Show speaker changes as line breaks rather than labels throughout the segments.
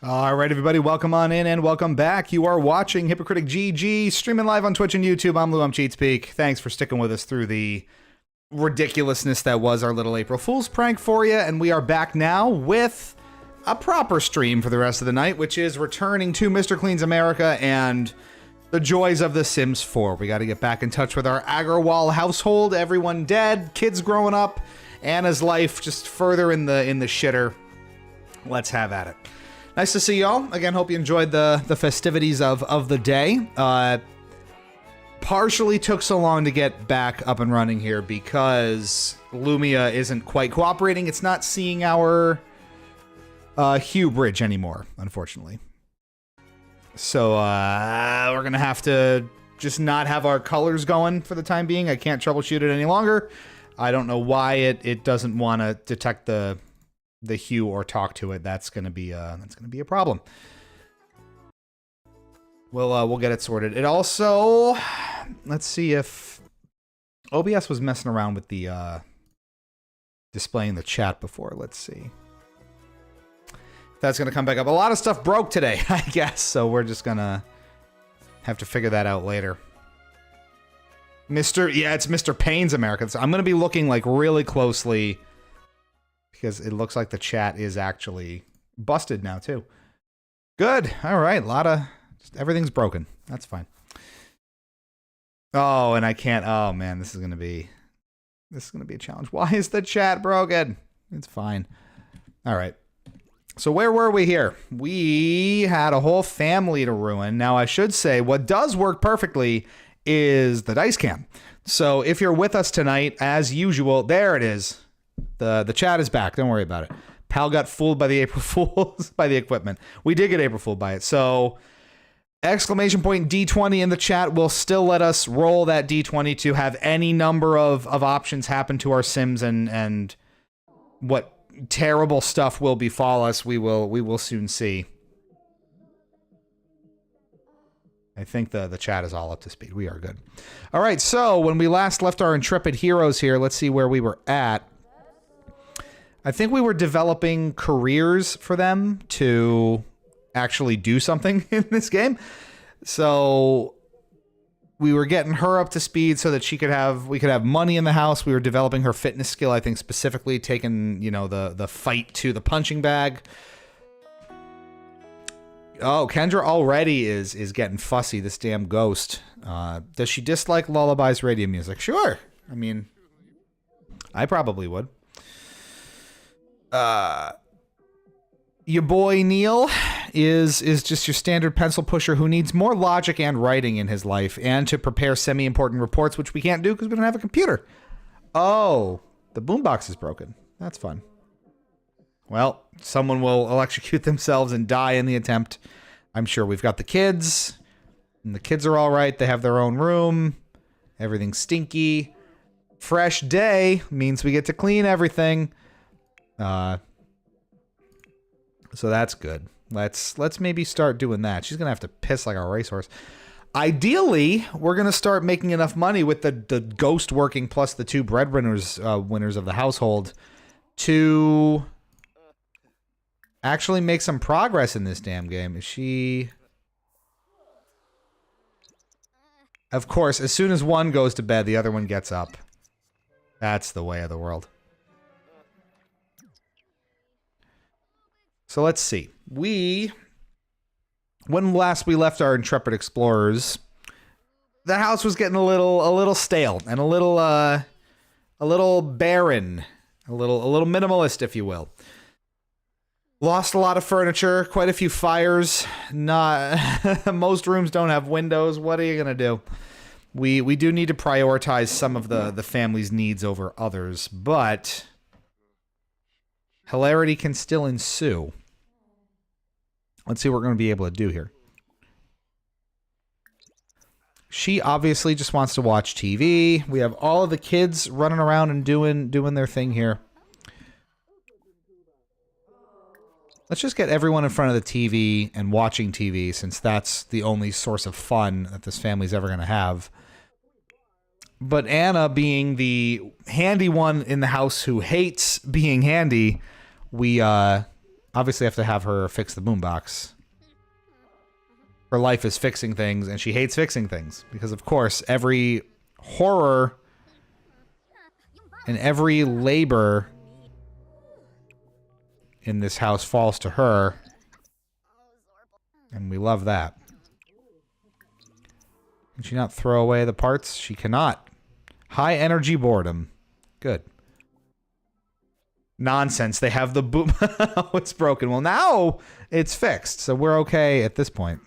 All right, everybody, welcome on in and welcome back. You are watching Hypocritic GG, streaming live on Twitch and YouTube. I'm Lou, I'm Cheatspeak. Thanks for sticking with us through the ridiculousness that was our little April Fool's prank for you, and we are back now with a proper stream for the rest of the night, which is returning to Mr. Clean's America and the joys of The Sims 4. We got to get back in touch with our Agarwal household. Everyone dead, kids growing up, Anna's life just further in the shitter. Let's have at it. Nice to see y'all. Again, hope you enjoyed the festivities of the day. Partially took so long to get back up and running here because Lumia isn't quite cooperating. It's not seeing our hue bridge anymore, unfortunately. So we're going to have to just not have our colors going for the time being. I can't troubleshoot it any longer. I don't know why it doesn't want to detect the hue or talk to it. That's going to be a problem. We'll get it sorted. It also, let's see if OBS was messing around with the displaying the chat before. Let's see. That's going to come back up. A lot of stuff broke today, I guess, so we're just going to have to figure that out later. It's Mr. Payne's America. So I'm going to be looking like really closely because it looks like the chat is actually busted now too. Good. All right. Everything's broken. That's fine. Oh, and I can't. Oh man, this is going to be a challenge. Why is the chat broken? It's fine. All right. So where were we here? We had a whole family to ruin. Now I should say what does work perfectly is the dice cam. So if you're with us tonight, as usual, there it is. The chat is back. Don't worry about it. Pal got fooled by the April Fools, by the equipment. We did get April Fooled by it. So exclamation point D20 in the chat will still let us roll that D20 to have any number of options happen to our Sims and what terrible stuff will befall us. We will soon see. I think the chat is all up to speed. We are good. All right, so when we last left our intrepid heroes here, let's see where we were at. I think we were developing careers for them to actually do something in this game. So we were getting her up to speed so that we could have money in the house. We were developing her fitness skill, I think specifically taking, the fight to the punching bag. Oh, Kendra already is getting fussy, this damn ghost. Does she dislike Lullaby's radio music? Sure. I mean, I probably would. Your boy Neil is just your standard pencil pusher who needs more logic and writing in his life and to prepare semi-important reports, which we can't do because we don't have a computer. Oh, the boombox is broken. That's fun. Well, someone will electrocute themselves and die in the attempt. I'm sure we've got the kids, and the kids are all right. They have their own room. Everything's stinky. Fresh day means we get to clean everything. So that's good. Let's maybe start doing that. She's gonna have to piss like a racehorse. Ideally, we're gonna start making enough money with the ghost working plus the two breadwinners winners of the household to actually make some progress in this damn game. Is she? Of course, as soon as one goes to bed, the other one gets up. That's the way of the world. So let's see. When last we left our intrepid explorers, the house was getting a little stale and a little barren, a little minimalist, if you will. Lost a lot of furniture, quite a few fires. Most rooms don't have windows. What are you gonna do? We do need to prioritize some of the family's needs over others, but hilarity can still ensue. Let's see what we're going to be able to do here. She obviously just wants to watch TV. We have all of the kids running around and doing their thing here. Let's just get everyone in front of the TV and watching TV, since that's the only source of fun that this family's ever going to have. But Anna, being the handy one in the house who hates being handy, we obviously have to have her fix the boombox. Her life is fixing things, and she hates fixing things. Because, of course, every horror and every labor in this house falls to her. And we love that. Can she not throw away the parts? She cannot. High energy boredom. Good. Nonsense. They have the boom. Oh, it's broken. Well, now it's fixed, so we're okay at this point.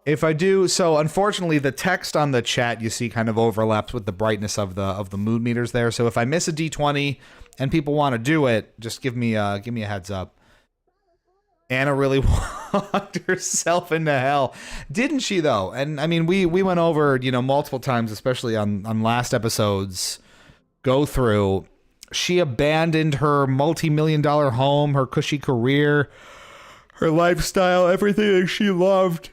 If I do, so unfortunately the text on the chat you see kind of overlaps with the brightness of the mood meters there. So if I miss a D20 and people want to do it, just give me a heads up. Anna really walked herself into hell, didn't she? Though, and I mean, we went over multiple times, especially on last episodes. Go through. She abandoned her multi-million-dollar home, her cushy career, her lifestyle, everything that she loved,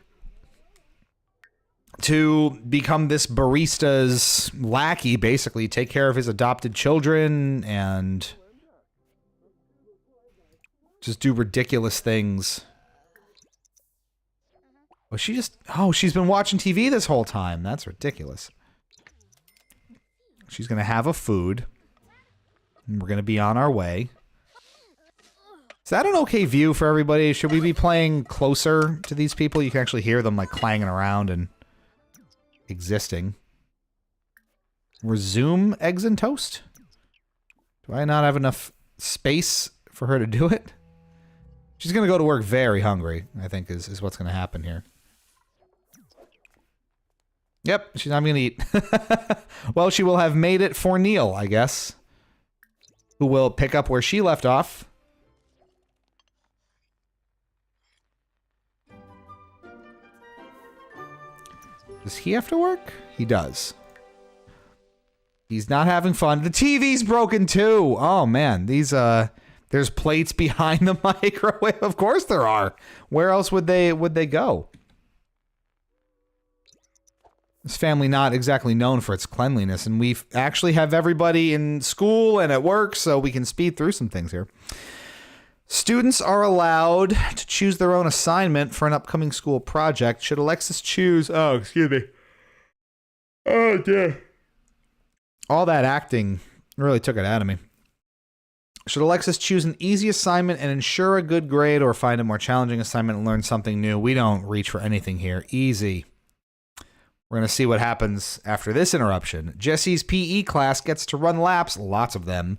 to become this barista's lackey, basically, take care of his adopted children and just do ridiculous things. Was she just... Oh, she's been watching TV this whole time. That's ridiculous. She's going to have a food. And we're going to be on our way. Is that an okay view for everybody? Should we be playing closer to these people? You can actually hear them like clanging around and existing. Resume eggs and toast? Do I not have enough space for her to do it? She's going to go to work very hungry, I think is what's going to happen here. Yep, she's not going to eat. Well, she will have made it for Neil, I guess. Who will pick up where she left off. Does he have to work? He does. He's not having fun. The TV's broken too. Oh man, these there's plates behind the microwave. Of course there are. Where else would they go? This family not exactly known for its cleanliness, and we actually have everybody in school and at work, so we can speed through some things here. Students are allowed to choose their own assignment for an upcoming school project. Should Alexis choose... Oh, excuse me. Oh, dear. All that acting really took it out of me. Should Alexis choose an easy assignment and ensure a good grade, or find a more challenging assignment and learn something new? We don't reach for anything here. Easy. We're going to see what happens after this interruption. Jesse's PE class gets to run laps, lots of them,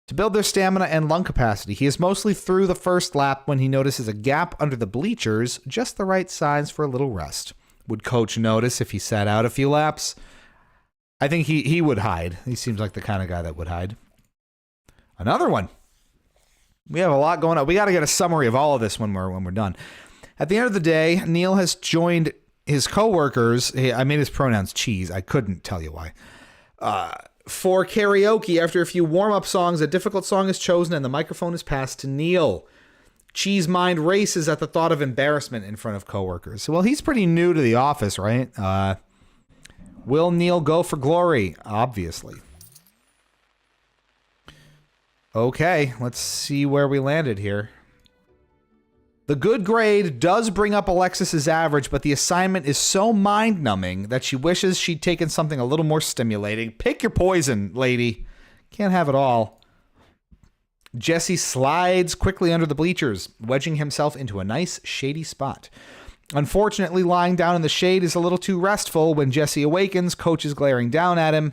to build their stamina and lung capacity. He is mostly through the first lap when he notices a gap under the bleachers, just the right size for a little rest. Would Coach notice if he sat out a few laps? I think he would hide. He seems like the kind of guy that would hide. Another one. We have a lot going on. We got to get a summary of all of this when we're done. At the end of the day, Neil has joined his coworkers. I made his pronouns cheese. I couldn't tell you why. For karaoke, after a few warm-up songs, a difficult song is chosen and the microphone is passed to Neil. Cheese mind races at the thought of embarrassment in front of coworkers. Well, he's pretty new to the office, right? Will Neil go for glory? Obviously. Okay, let's see where we landed here. The good grade does bring up Alexis's average, but the assignment is so mind-numbing that she wishes she'd taken something a little more stimulating. Pick your poison, lady. Can't have it all. Jesse slides quickly under the bleachers, wedging himself into a nice, shady spot. Unfortunately, lying down in the shade is a little too restful. When Jesse awakens, Coach is glaring down at him.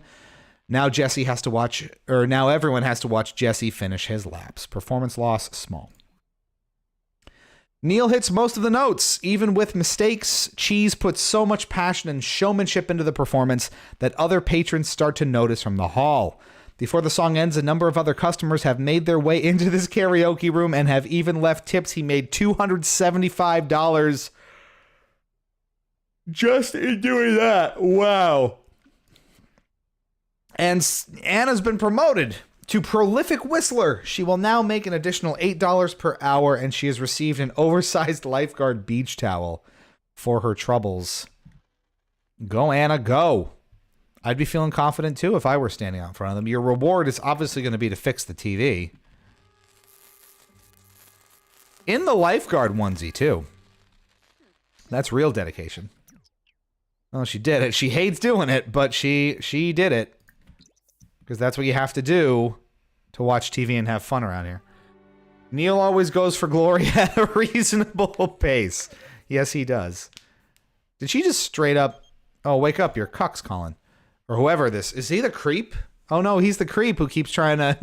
Now now everyone has to watch Jesse finish his laps. Performance loss, small. Neil hits most of the notes. Even with mistakes, Cheese puts so much passion and showmanship into the performance that other patrons start to notice from the hall. Before the song ends, a number of other customers have made their way into this karaoke room and have even left tips. He made $275 just in doing that. Wow. And Anna's been promoted to prolific whistler. She will now make an additional $8 per hour, and she has received an oversized lifeguard beach towel for her troubles. Go, Anna, go. I'd be feeling confident, too, if I were standing out in front of them. Your reward is obviously going to be to fix the TV. In the lifeguard onesie, too. That's real dedication. Oh, she did it. She hates doing it, but she did it. Because that's what you have to do to watch TV and have fun around here. Neil always goes for glory at a reasonable pace. Yes, he does. Did she just straight up... Oh, wake up, your cuck's calling. Or whoever this... Is he the creep Oh no, he's the creep who keeps trying to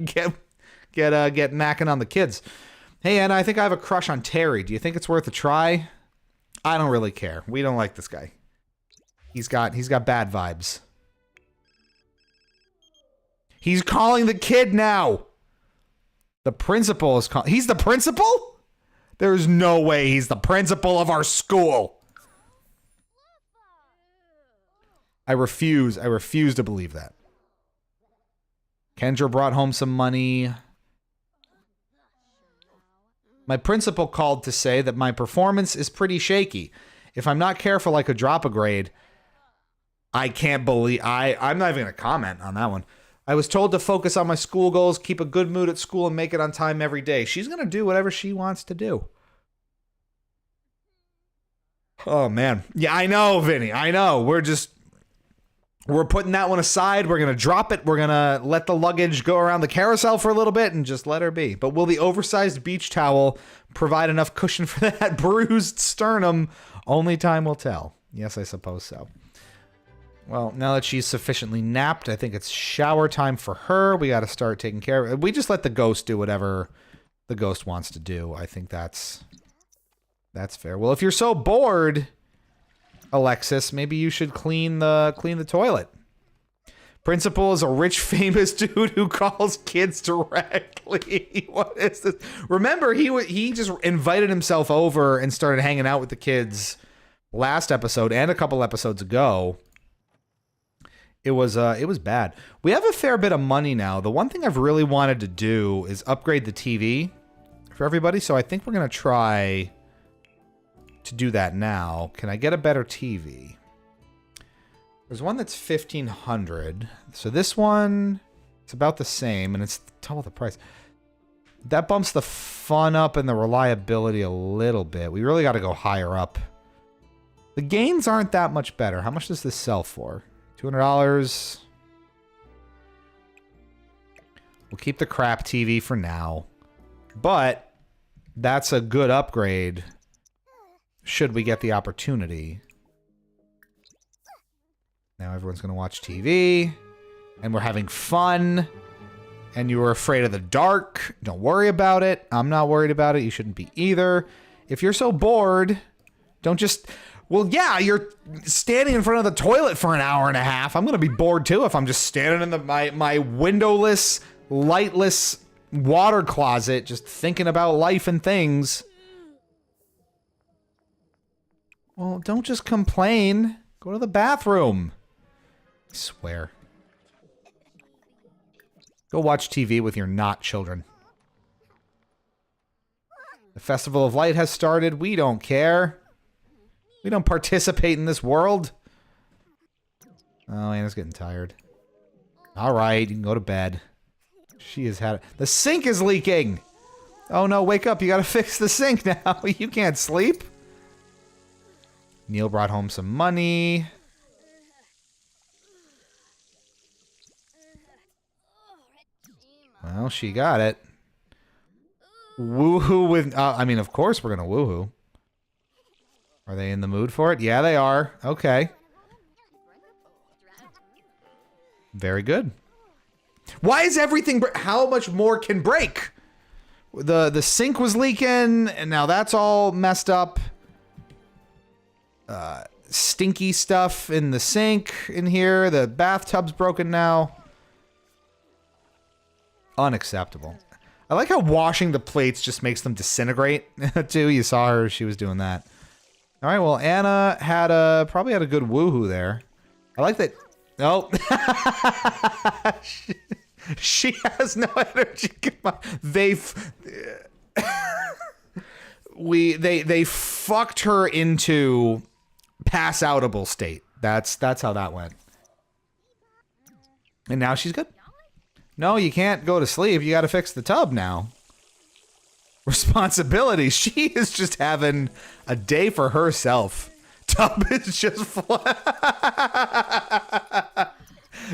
get macking on the kids. Hey, Anna, I think I have a crush on Terry. Do you think it's worth a try? I don't really care. We don't like this guy. He's got bad vibes. He's calling the kid now. The principal is calling. He's the principal? There's no way he's the principal of our school. I refuse to believe that. Kendra brought home some money. My principal called to say that my performance is pretty shaky. If I'm not careful, I could drop a grade. I can't believe... I'm not even going to comment on that one. I was told to focus on my school goals, keep a good mood at school, and make it on time every day. She's going to do whatever she wants to do. Oh, man. Yeah, I know, Vinny. I know. We're putting that one aside. We're going to drop it. We're going to let the luggage go around the carousel for a little bit and just let her be. But will the oversized beach towel provide enough cushion for that bruised sternum? Only time will tell. Yes, I suppose so. Well, now that she's sufficiently napped, I think it's shower time for her. We got to start taking care of it. We just let the ghost do whatever the ghost wants to do. I think that's fair. Well, if you're so bored... Alexis, maybe you should clean the toilet. Principal is a rich, famous dude who calls kids directly. What is this? Remember, he just invited himself over and started hanging out with the kids last episode and a couple episodes ago. It was bad. We have a fair bit of money now. The one thing I've really wanted to do is upgrade the TV for everybody, so I think we're gonna try to do that now. Can I get a better TV? There's one that's $1,500. So this one, it's about the same, and it's double the price. That bumps the fun up and the reliability a little bit. We really got to go higher up. The gains aren't that much better. How much does this sell for? $200. We'll keep the crap TV for now. But that's a good upgrade should we get the opportunity. Now everyone's going to watch TV, and we're having fun, and you were afraid of the dark. Don't worry about it. I'm not worried about it. You shouldn't be either. If you're so bored, don't just... Well, yeah, you're standing in front of the toilet for an hour and a half. I'm going to be bored, too, if I'm just standing in my windowless, lightless water closet just thinking about life and things. Well, don't just complain. Go to the bathroom. I swear. Go watch TV with your not children. The Festival of Light has started. We don't care. We don't participate in this world. Oh, Anna's getting tired. All right, you can go to bed. She has had it. The sink is leaking. Oh no, wake up. You gotta fix the sink now. You can't sleep. Neil brought home some money. Well, she got it. Woohoo with... I mean, of course we're going to woohoo. Are they in the mood for it? Yeah, they are. Okay. Very good. Why is everything... How much more can break? The sink was leaking, and now that's all messed up. Stinky stuff in the sink in here. The bathtub's broken now. Unacceptable. I like how washing the plates just makes them disintegrate, too. You saw her. She was doing that. All right, well, Anna probably had a good woohoo there. I like that. Oh. she has no energy. They fucked her into pass-outable state. That's how that went. And now she's good. No, you can't go to sleep. You got to fix the tub now. Responsibility. She is just having a day for herself. Tub is just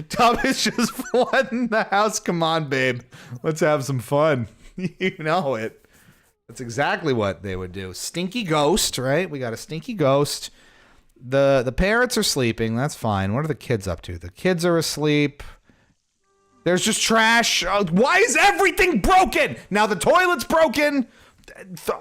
Tub is just flooding the house. Come on, babe. Let's have some fun. You know it. That's exactly what they would do. Stinky ghost, right? We got a stinky ghost. The parents are sleeping. That's fine. What are the kids up to? The kids are asleep. There's just trash. Why is everything broken? Now the toilet's broken.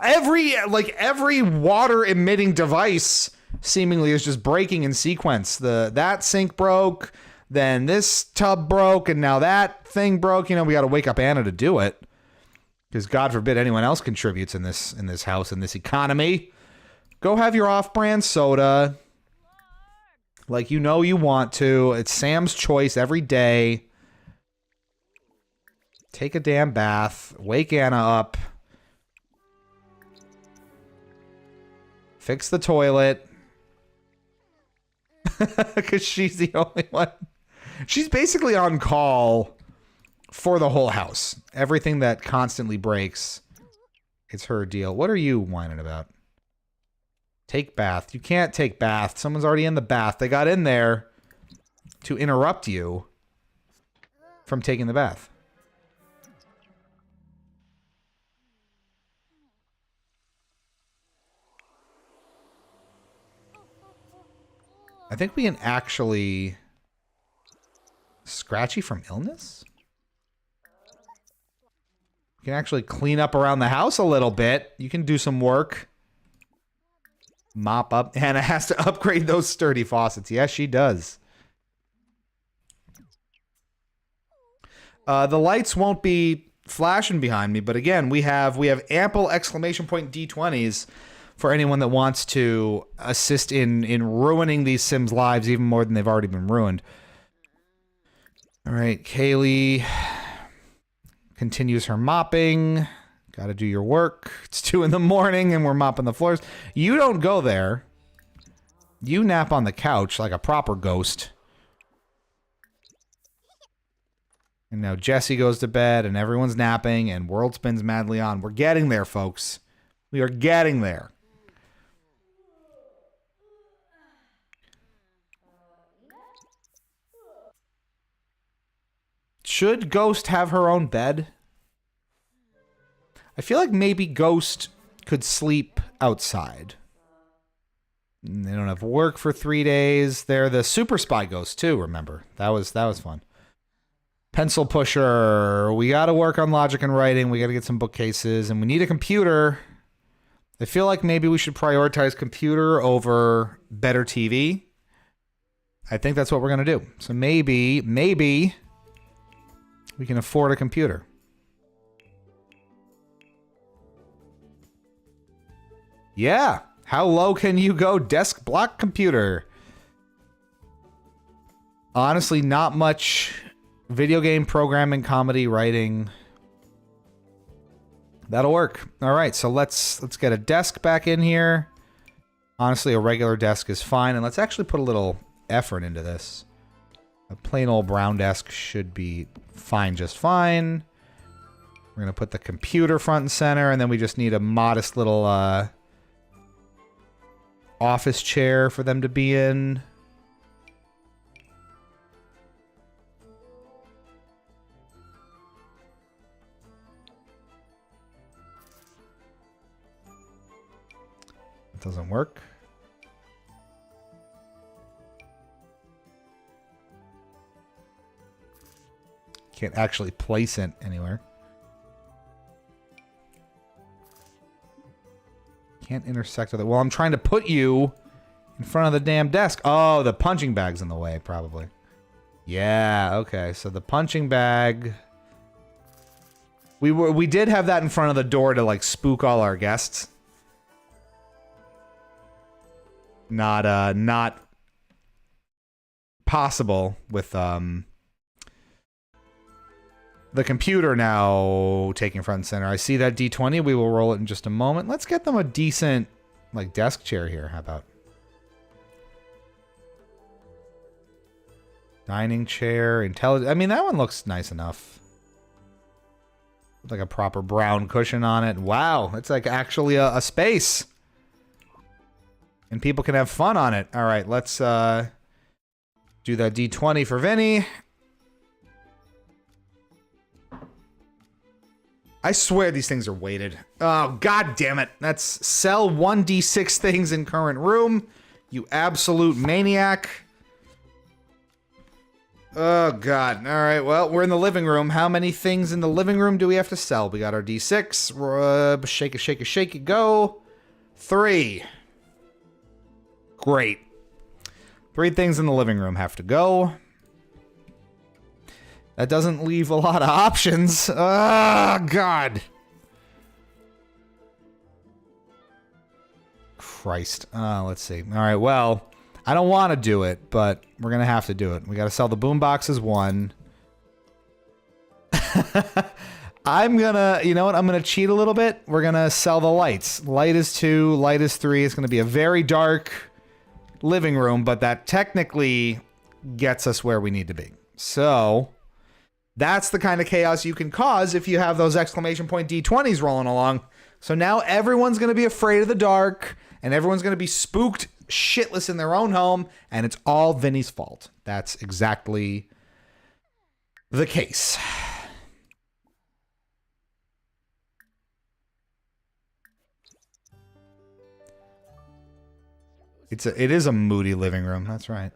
Every water emitting device seemingly is just breaking in sequence. That sink broke, then this tub broke, and now that thing broke. You know, we got to wake up Anna to do it, because God forbid anyone else contributes in this house, in this economy. Go have your off-brand soda, like you know you want to. It's Sam's choice every day. Take a damn bath. Wake Anna up. Fix the toilet. Because she's the only one. She's basically on call for the whole house. Everything that constantly breaks, it's her deal. What are you whining about? Take bath. You can't take bath. Someone's already in the bath. They got in there to interrupt you from taking the bath. I think we can actually... Scratchy from illness? You can actually clean up around the house a little bit. You can do some work. Mop up. Hannah has to upgrade those sturdy faucets. Yes, she does. The lights won't be flashing behind me, but again, we have ample exclamation point D20s for anyone that wants to assist in ruining these Sims' lives even more than they've already been ruined. All right, Kaylee continues her mopping. Got to do your work. It's 2 in the morning and we're mopping the floors. You don't go there. You nap on the couch like a proper ghost. And now Jesse goes to bed and everyone's napping and world spins madly on. We're getting there, folks. We are getting there. Should Ghost have her own bed? I feel like maybe Ghost could sleep outside. They don't have work for 3 days. They're the super spy ghosts too, remember. That was fun. Pencil pusher. We got to work on logic and writing. We got to get some bookcases and we need a computer. I feel like maybe we should prioritize computer over better TV. I think that's what we're going to do. So maybe we can afford a computer. Yeah. How low can you go? Desk block computer. Honestly, not much video game programming, comedy, writing. That'll work. All right, so let's get a desk back in here. Honestly, a regular desk is fine, and let's actually put a little effort into this. A plain old brown desk should be fine, just fine. We're gonna put the computer front and center, and then we just need a modest little office chair for them to be in. It doesn't work. Can't actually place it anywhere. Can't intersect with it. Well, I'm trying to put you in front of the damn desk. Oh, the punching bag's in the way, probably. Yeah, okay. So the punching bag... We did have that in front of the door to, like, spook all our guests. Not possible with, the computer now taking front and center. I see that D20. We will roll it in just a moment. Let's get them a decent, like, desk chair here. How about? Dining chair, intelligent. I mean, that one looks nice enough. Like a proper brown cushion on it. Wow, it's like actually a space. And people can have fun on it. All right, let's do that D20 for Vinny. I swear these things are weighted. Oh, god damn it. That's sell 1d6 things in current room. You absolute maniac. Oh, God. All right, well, we're in the living room. How many things in the living room do we have to sell? We got our D6. Shake it, shake it, shake it, go. 3. Great. 3 things in the living room have to go. That doesn't leave a lot of options. Oh, God. Christ. Let's see. All right, well, I don't want to do it, but we're going to have to do it. We got to sell the boomboxes 1. I'm going to, you know what? I'm going to cheat a little bit. We're going to sell the lights. Light is 2, light is 3. It's going to be a very dark living room, but that technically gets us where we need to be. So that's the kind of chaos you can cause if you have those exclamation point D20s rolling along. So now everyone's going to be afraid of the dark, and everyone's going to be spooked shitless in their own home, and it's all Vinny's fault. That's exactly the case. It is a moody living room. That's right.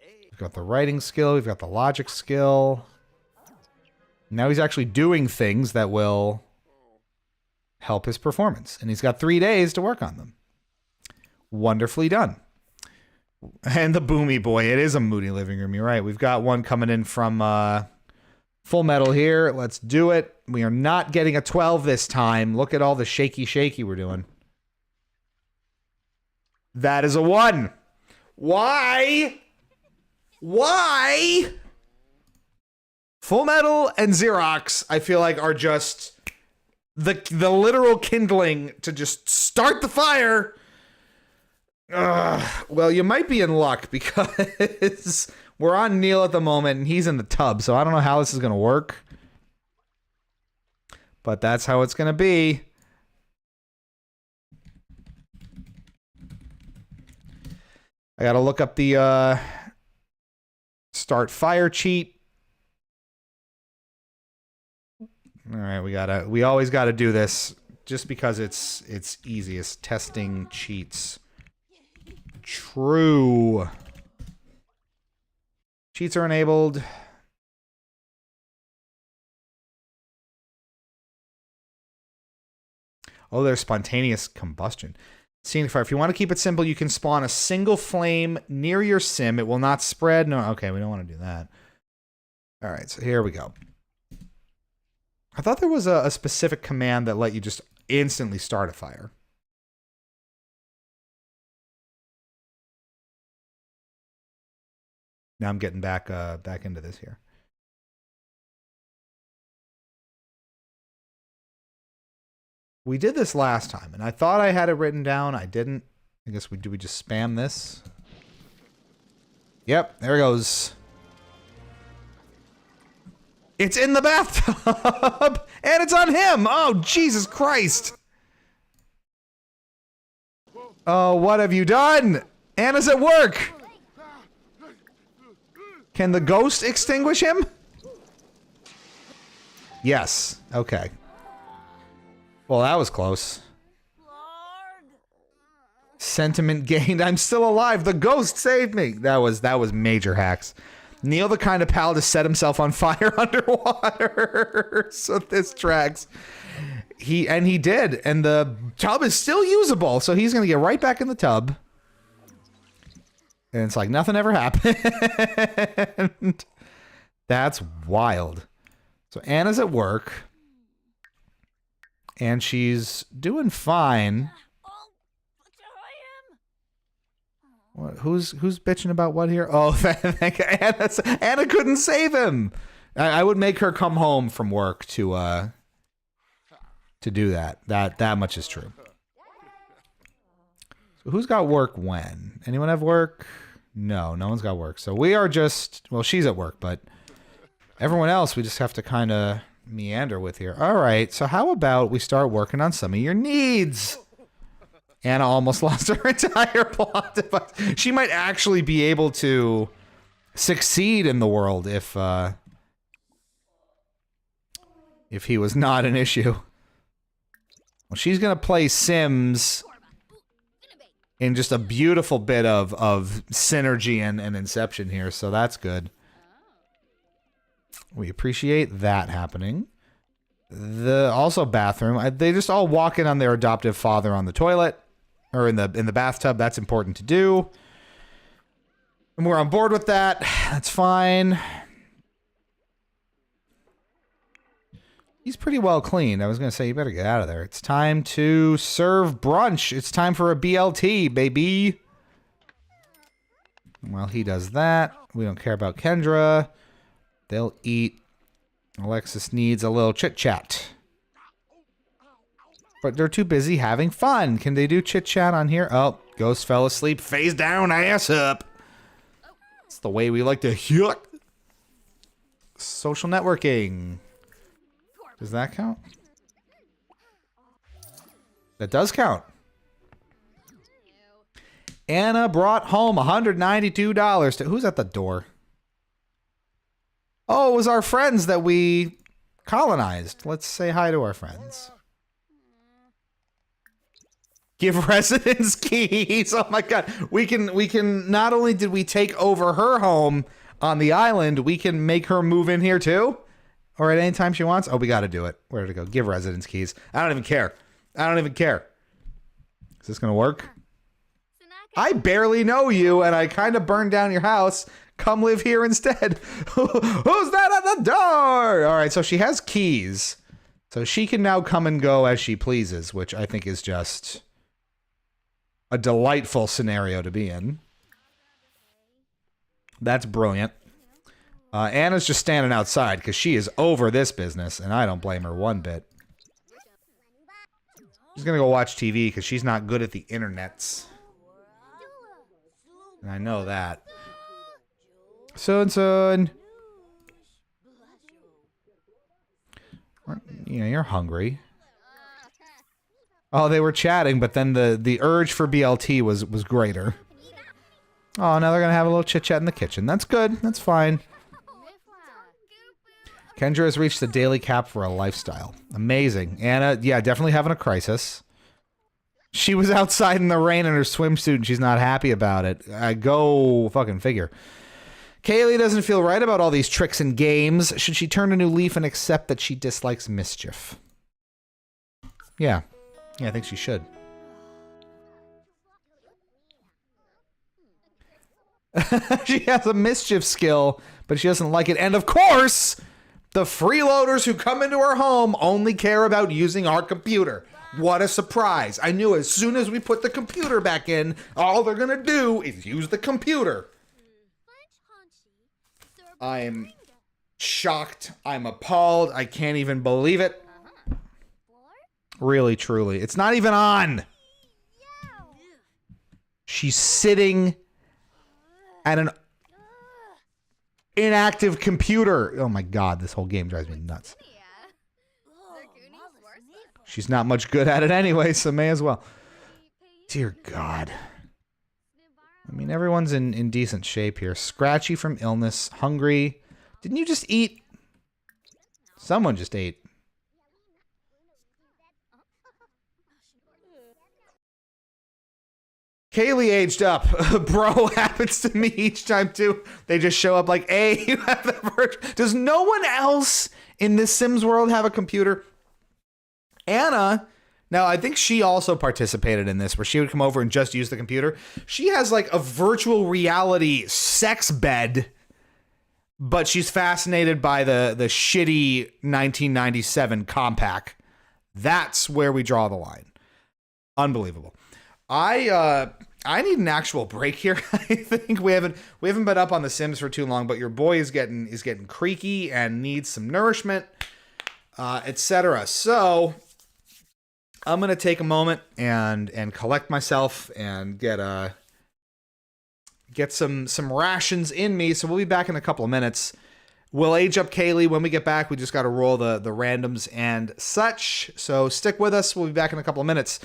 We've got the writing skill. We've got the logic skill. Now he's actually doing things that will help his performance. And he's got 3 days to work on them. Wonderfully done. And the Boomy Boy. It is a moody living room. You're right. We've got one coming in from Full Metal here. Let's do it. We are not getting a 12 this time. Look at all the shaky we're doing. That is a 1. Why? Why? Full Metal and Xerox, I feel like, are just the literal kindling to just start the fire. Well, you might be in luck because we're on Neil at the moment and he's in the tub, so I don't know how this is going to work. But that's how it's going to be. I got to look up the start fire cheat. All right, we always got to do this just because it's easiest. Testing cheats. True. Cheats are enabled. Oh, there's spontaneous combustion. Scenic fire. If you want to keep it simple, you can spawn a single flame near your sim. It will not spread. No, okay, we don't want to do that. All right, so here we go. I thought there was a specific command that let you just instantly start a fire. Now I'm getting back into this here. We did this last time, and I thought I had it written down. I didn't. I guess we just spam this? Yep, there it goes. It's in the bathtub! And it's on him! Oh, Jesus Christ! Oh, what have you done? Anna's at work! Can the ghost extinguish him? Yes. Okay. Well, that was close. Sentiment gained. I'm still alive. The ghost saved me. That was major hacks. Neil, the kind of pal to set himself on fire underwater. So this tracks. He did, and the tub is still usable, so he's gonna get right back in the tub. And it's like nothing ever happened. That's wild. So Anna's at work. And she's doing fine. What, who's bitching about what here? Oh, Anna couldn't save him. I would make her come home from work to do that. That much is true. So who's got work when? Anyone have work? No one's got work. So we are just, well, she's at work, but everyone else we just have to kind of meander with here. All right, so how about we start working on some of your needs? Anna almost lost her entire plot, but she might actually be able to succeed in the world if he was not an issue. Well, she's gonna play Sims in just a beautiful bit of synergy and inception here, so that's good. We appreciate that happening. Also bathroom. They just all walk in on their adoptive father on the toilet or in the bathtub. That's important to do. And we're on board with that. That's fine. He's pretty well cleaned. I was going to say, you better get out of there. It's time to serve brunch. It's time for a BLT, baby. While he does that, we don't care about Kendra. They'll eat. Alexis needs a little chit-chat. But they're too busy having fun. Can they do chit-chat on here? Oh, Ghost fell asleep. Face down, ass up. It's the way we like to yuck. Social networking. Does that count? That does count. Anna brought home $192 to... Who's at the door? Oh, it was our friends that we colonized. Let's say hi to our friends. Give residence keys. Oh my god. We can not only did we take over her home on the island, we can make her move in here too? Or at any time she wants? Oh, we got to do it. Where did it go? Give residence keys. I don't even care. I don't even care. Is this going to work? I barely know you, and I kind of burned down your house. Come live here instead. Who's that at the door? All right, so she has keys. So she can now come and go as she pleases, which I think is just a delightful scenario to be in. That's brilliant. Anna's just standing outside because she is over this business, and I don't blame her one bit. She's going to go watch TV because she's not good at the internets. And I know that. Son. You know, you're hungry. Oh, they were chatting, but then the urge for BLT was greater. Oh, now they're going to have a little chit-chat in the kitchen. That's good. That's fine. Kendra has reached the daily cap for a lifestyle. Amazing. Anna, yeah, definitely having a crisis. She was outside in the rain in her swimsuit and she's not happy about it. Go fucking figure. Kaylee doesn't feel right about all these tricks and games. Should she turn a new leaf and accept that she dislikes mischief? Yeah. Yeah, I think she should. She has a mischief skill, but she doesn't like it. And of course, the freeloaders who come into our home only care about using our computer. What a surprise. I knew as soon as we put the computer back in, all they're going to do is use the computer. I'm shocked. I'm appalled. I can't even believe it. Really, truly. It's not even on. She's sitting at an inactive computer. Oh my god, this whole game drives me nuts. She's not much good at it anyway, so may as well. Dear God. I mean, everyone's in decent shape here. Scratchy from illness. Hungry. Didn't you just eat? Someone just ate. Kaylee aged up. Bro happens to me each time, too. They just show up like, hey, you have the version. Does no one else in this Sims world have a computer? Anna, now I think she also participated in this where she would come over and just use the computer. She has like a virtual reality sex bed, but she's fascinated by the shitty 1997 Compaq. That's where we draw the line. Unbelievable. I need an actual break here. I think we haven't been up on The Sims for too long, but your boy is getting creaky and needs some nourishment, etc. So I'm gonna take a moment and collect myself and get some rations in me. So we'll be back in a couple of minutes. We'll age up Kaylee when we get back. We just got to roll the randoms and such. So stick with us. We'll be back in a couple of minutes.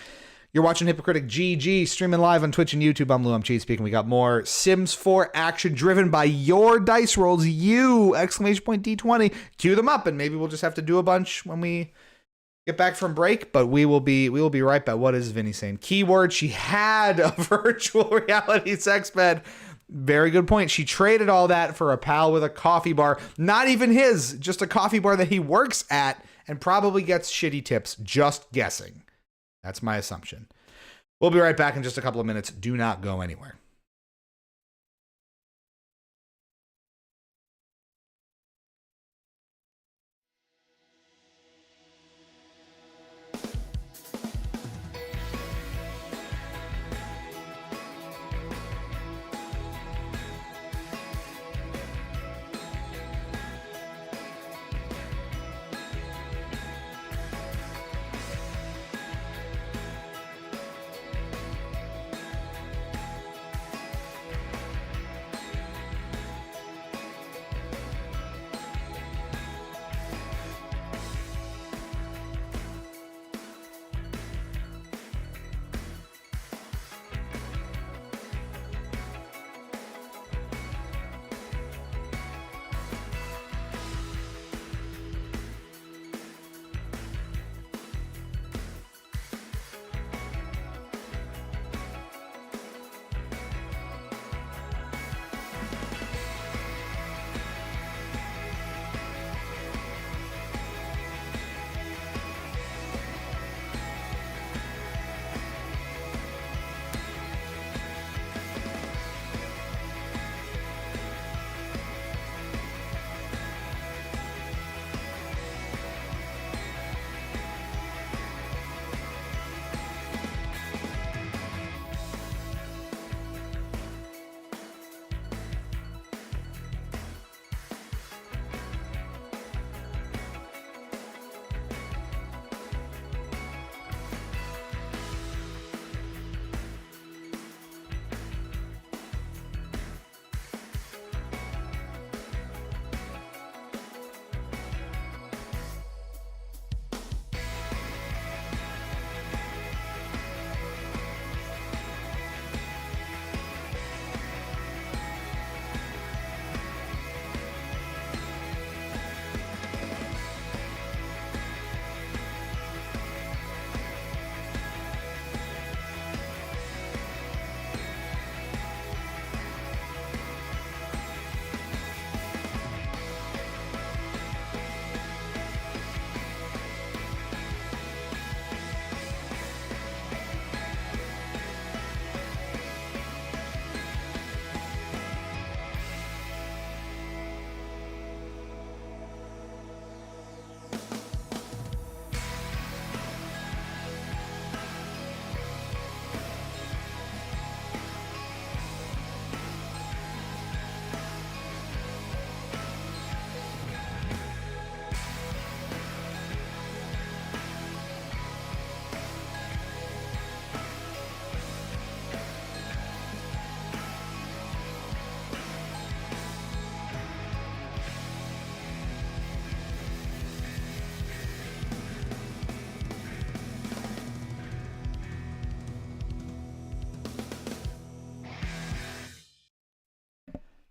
You're watching Hypocritic GG, streaming live on Twitch and YouTube. I'm Lou, I'm Cheat Speaking. We got more Sims 4 action driven by your dice rolls. You! ! D20. Cue them up, and maybe we'll just have to do a bunch when we get back from break, but we will be right back. What is Vinny saying? Keyword, she had a virtual reality sex bed. Very good point. She traded all that for a pal with a coffee bar. Not even his, just a coffee bar that he works at and probably gets shitty tips. Just guessing. That's my assumption. We'll be right back in just a couple of minutes. Do not go anywhere.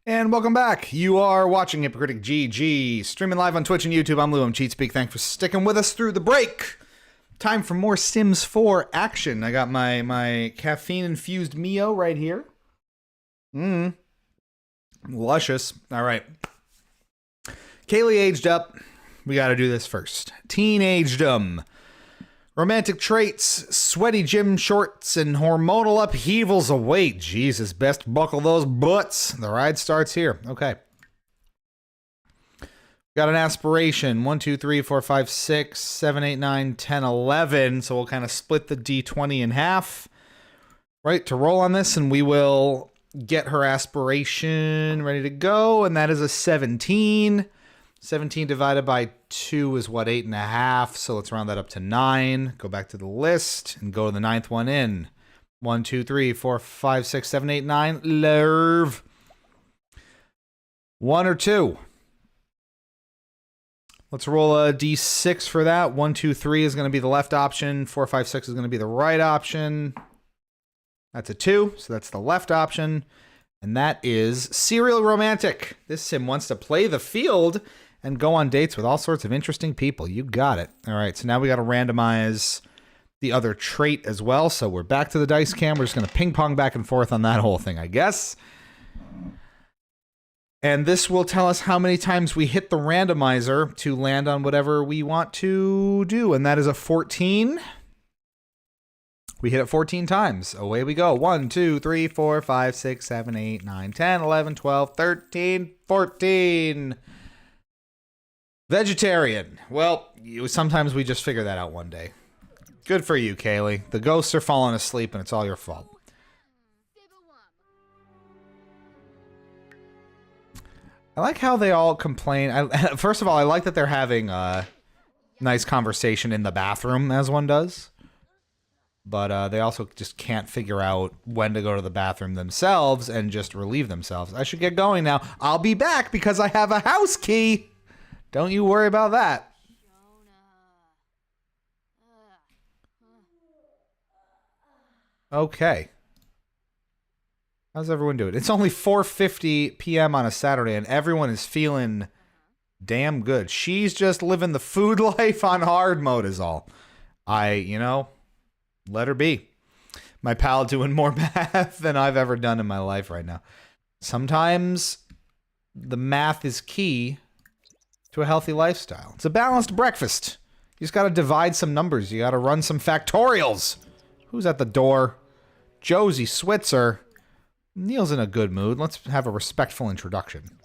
And welcome back. You are watching Hypocritic GG, streaming live on Twitch and YouTube. I'm Lou, Cheatspeak. Thanks for sticking with us through the break. Time for more Sims 4 action. I got my caffeine-infused Mio right here. Luscious. All right. Kaylee aged up. We got to do this first. Teenagedom. Romantic traits, sweaty gym shorts, and hormonal upheavals await. Jesus, best buckle those butts. The ride starts here. Okay. Got an aspiration. 1, 2, 3, 4, 5, 6, 7, 8, 9, 10, 11. So we'll kind of split the D20 in half. Right, to roll on this, and we will get her aspiration ready to go. And that is a 17. 17 divided by 2 is what, 8.5. So let's round that up to 9. Go back to the list and go to the 9th one in. 1, 2, 3, 4, 5, 6, 7, 8, 9. Lerv. 1 or 2. Let's roll a d6 for that. 1, 2, 3 is going to be the left option. 4, 5, 6 is going to be the right option. That's a 2, so that's the left option. And that is Serial Romantic. This sim wants to play the field and go on dates with all sorts of interesting people. You got it. All right, so now we got to randomize the other trait as well. So we're back to the dice cam. We're just going to ping pong back and forth on that whole thing, I guess. And this will tell us how many times we hit the randomizer to land on whatever we want to do. And that is a 14. We hit it 14 times. Away we go. 1, 2, 3, 4, 5, 6, 7, 8, 9, 10, 11, 12, 13, 14. Vegetarian. Well, sometimes we just figure that out one day. Good for you, Kaylee. The ghosts are falling asleep and it's all your fault. I like how they all complain. First of all, I like that they're having a nice conversation in the bathroom, as one does. But they also just can't figure out when to go to the bathroom themselves and just relieve themselves. I should get going now. I'll be back because I have a house key. Don't you worry about that. Okay. How's everyone doing? It's only 4:50 p.m. on a Saturday, and everyone is feeling damn good. She's just living the food life on hard mode is all. Let her be. My pal doing more math than I've ever done in my life right now. Sometimes the math is key to a healthy lifestyle. It's a balanced breakfast. You just got to divide some numbers. You got to run some factorials. Who's at the door? Josie Switzer. Neil's in a good mood. Let's have a respectful introduction.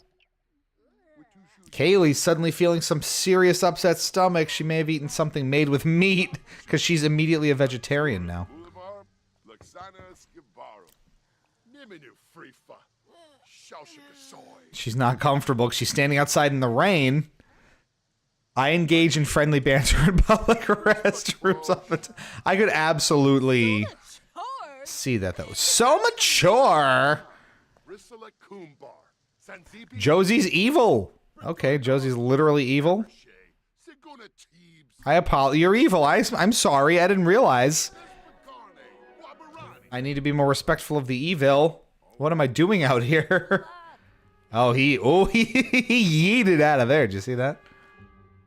Kaylee's suddenly feeling some serious upset stomach. She may have eaten something made with meat because she's immediately a vegetarian now. She's not comfortable because she's standing outside in the rain. I engage in friendly banter in public restrooms all the time. I could absolutely see that, though. So mature! Josie's evil. Okay, Josie's literally evil. I apologize. You're evil. I'm sorry. I didn't realize. I need to be more respectful of the evil. What am I doing out here? he yeeted out of there. Did you see that?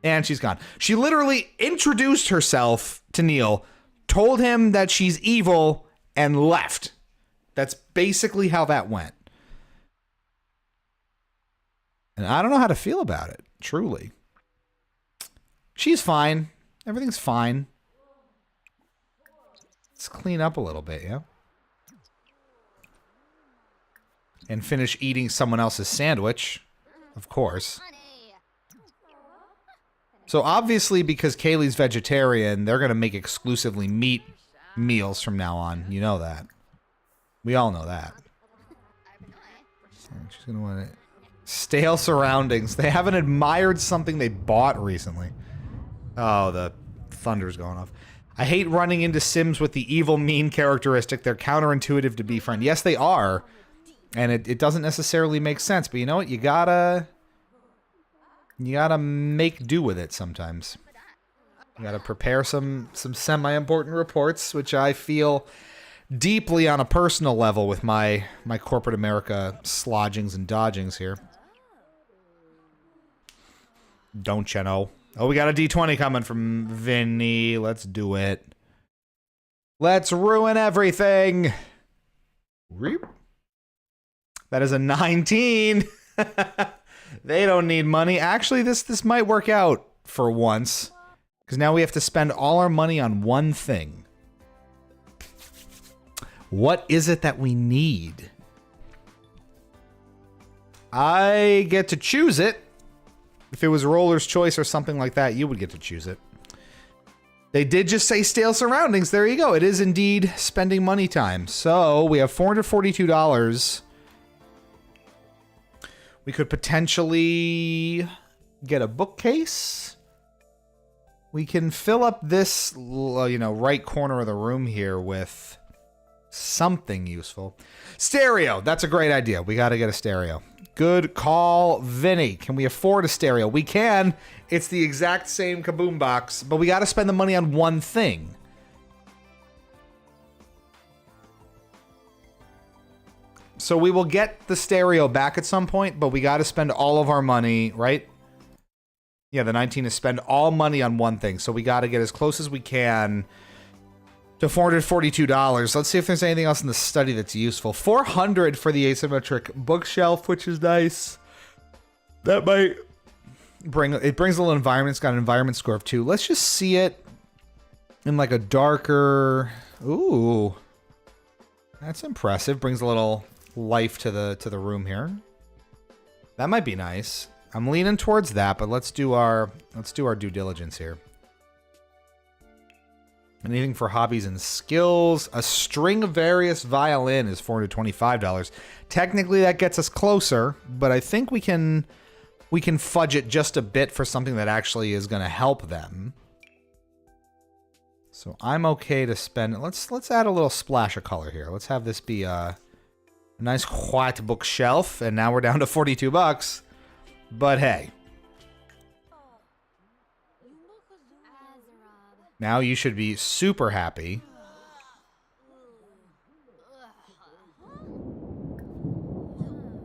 And she's gone. She literally introduced herself to Neil, told him that she's evil, and left. That's basically how that went. And I don't know how to feel about it, truly. She's fine. Everything's fine. Let's clean up a little bit, yeah? And finish eating someone else's sandwich, of course. So obviously, because Kaylee's vegetarian, they're going to make exclusively meat meals from now on. You know that. We all know that. She's going to want it. Stale surroundings. They haven't admired something they bought recently. Oh, the thunder's going off. I hate running into Sims with the evil, mean characteristic. They're counterintuitive to befriend. Yes, they are. And it doesn't necessarily make sense. But you know what? You gotta make do with it sometimes. You gotta prepare some semi-important reports, which I feel deeply on a personal level with my corporate America slodgings and dodgings here. Don't you know? Oh, we got a D20 coming from Vinny. Let's do it. Let's ruin everything. Reap. That is a 19. They don't need money. Actually, this might work out for once. Because now we have to spend all our money on one thing. What is it that we need? I get to choose it. If it was Roller's Choice or something like that, you would get to choose it. They did just say stale surroundings. There you go. It is indeed spending money time. So we have $442. We could potentially get a bookcase. We can fill up this, right corner of the room here with something useful. Stereo. That's a great idea. We got to get a stereo. Good call, Vinny. Can we afford a stereo? We can. It's the exact same kaboom box, but we got to spend the money on one thing. So we will get the stereo back at some point, but we got to spend all of our money, right? Yeah, the 19 is spend all money on one thing. So we got to get as close as we can to $442. Let's see if there's anything else in the study that's useful. 400 for the asymmetric bookshelf, which is nice. That might brings a little environment. It's got an environment score of 2. Let's just see it in like a darker. Ooh, that's impressive. Brings a little life to the room here. That might be nice. I'm leaning towards that, but let's do our due diligence here. Anything for hobbies and skills. A Stringvarious violin is $425. Technically, that gets us closer, but I think we can fudge it just a bit for something that actually is going to help them. So I'm okay to spend. Let's add a little splash of color here. Let's have this be a nice white bookshelf, and now we're down to $42. But hey. Now you should be super happy.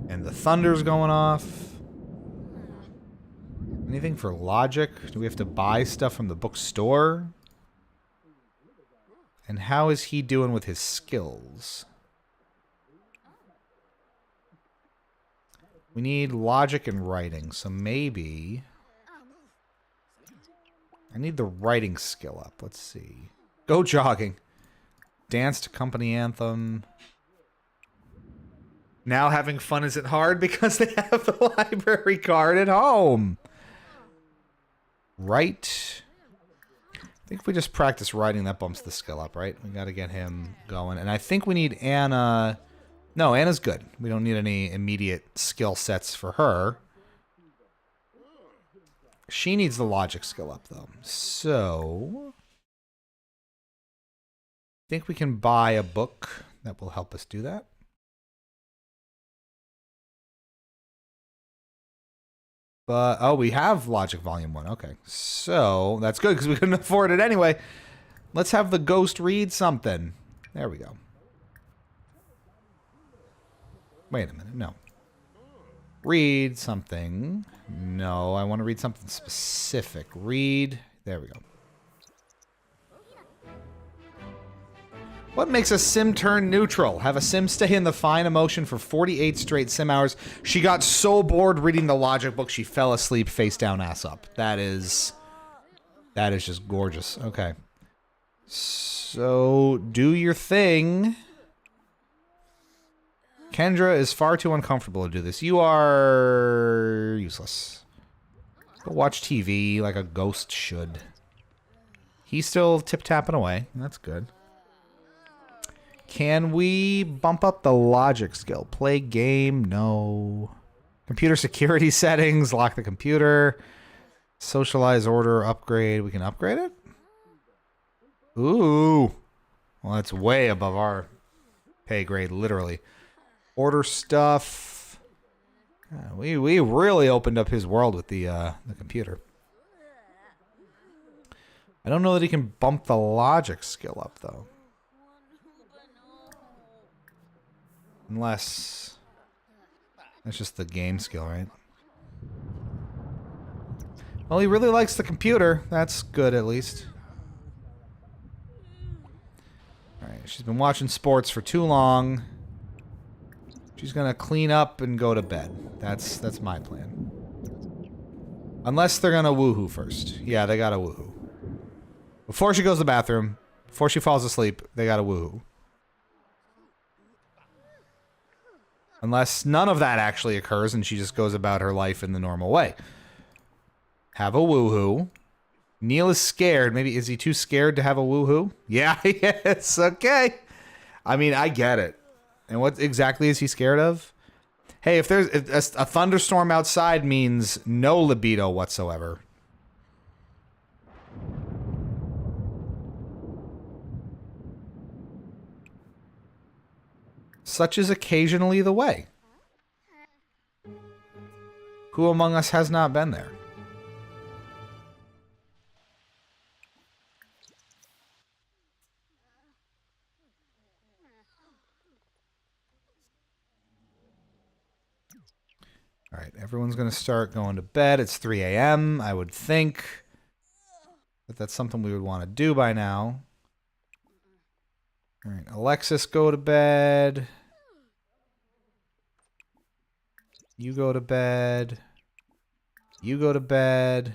And the thunder's going off. Anything for logic? Do we have to buy stuff from the bookstore? And how is he doing with his skills? We need logic and writing, so maybe I need the writing skill up. Let's see. Go jogging. Dance to company anthem. Now having fun isn't hard because they have the library card at home. Right. I think if we just practice writing, that bumps the skill up, right? We got to get him going. And I think we need Anna. No, Anna's good. We don't need any immediate skill sets for her. She needs the logic skill up, though. So I think we can buy a book that will help us do that. But, oh, we have Logic Volume 1. Okay. So that's good because we couldn't afford it anyway. Let's have the ghost read something. There we go. Wait a minute. No. Read something. No, I want to read something specific. Read. There we go. What makes a sim turn neutral? Have a sim stay in the fine emotion for 48 straight sim hours. She got so bored reading the logic book, she fell asleep face down, ass up. That is just gorgeous. Okay. So, do your thing. Kendra is far too uncomfortable to do this. You are useless. Go watch TV like a ghost should. He's still tip-tapping away. That's good. Can we bump up the logic skill? Play game? No. Computer security settings. Lock the computer. Socialize order. Upgrade. We can upgrade it? Ooh. Well, that's way above our pay grade, literally. Order stuff. We really opened up his world with the computer. I don't know that he can bump the logic skill up, though. Unless that's just the game skill, right? Well, he really likes the computer. That's good, at least. Alright, she's been watching sports for too long. She's gonna clean up and go to bed. That's my plan. Unless they're gonna woohoo first. Yeah, they gotta woohoo. Before she goes to the bathroom, before she falls asleep, they gotta woohoo. Unless none of that actually occurs and she just goes about her life in the normal way. Have a woohoo. Neil is scared. Maybe, is he too scared to have a woohoo? Yeah, yes, okay. I mean, I get it. And what exactly is he scared of? Hey, if there's a thunderstorm outside means no libido whatsoever. Such is occasionally the way. Who among us has not been there? All right, everyone's going to start going to bed. It's 3 a.m. I would think that that's something we would want to do by now. All right, Alexis, go to bed. You go to bed. You go to bed.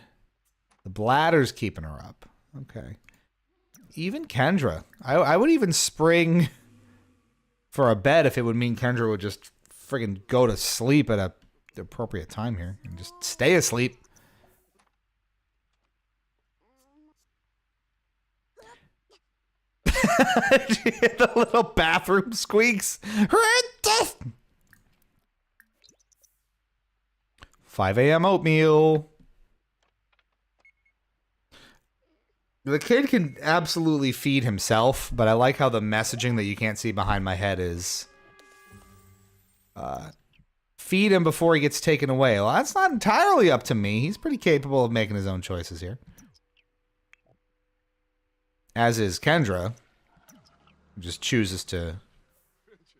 The bladder's keeping her up. Okay. Even Kendra. I would even spring for a bed if it would mean Kendra would just friggin' go to sleep at the appropriate time here and just stay asleep. The little bathroom squeaks. 5 a.m. oatmeal. The kid can absolutely feed himself, but I like how the messaging that you can't see behind my head is feed him before he gets taken away. Well, that's not entirely up to me. He's pretty capable of making his own choices here. As is Kendra, who just chooses to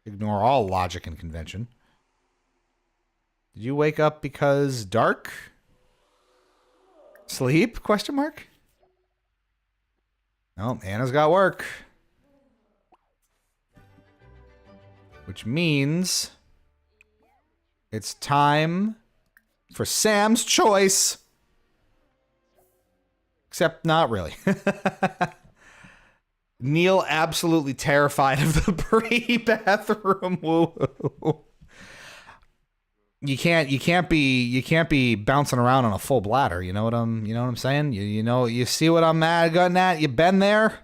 ignore all logic and convention. Did you wake up because dark? Sleep? Question mark? Oh, Anna's got work. Which means it's time for Sam's choice. Except not really. Neil absolutely terrified of the pre-bathroom woo. You can't be bouncing around on a full bladder. You know what I'm saying? You see what I'm getting at? You been there?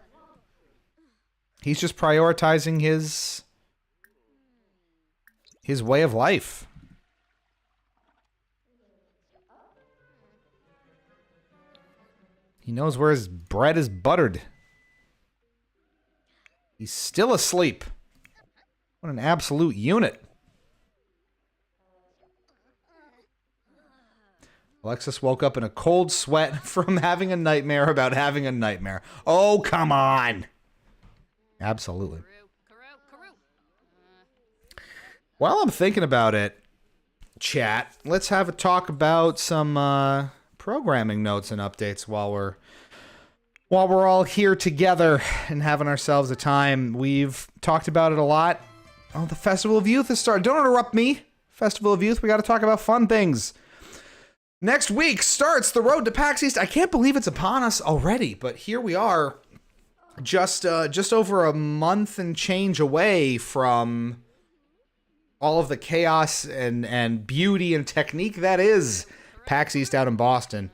He's just prioritizing his way of life. He knows where his bread is buttered. He's still asleep. What an absolute unit. Alexis woke up in a cold sweat from having a nightmare about having a nightmare. Oh, come on. Absolutely. While I'm thinking about it, chat, let's have a talk about some programming notes and updates while we're all here together and having ourselves a time. We've talked about it a lot. Oh, the Festival of Youth has started. Don't interrupt me. Festival of Youth, we got to talk about fun things. Next week starts the road to PAX East. I can't believe it's upon us already, but here we are, just over a month and change away from all of the chaos and beauty and technique that is PAX East out in Boston.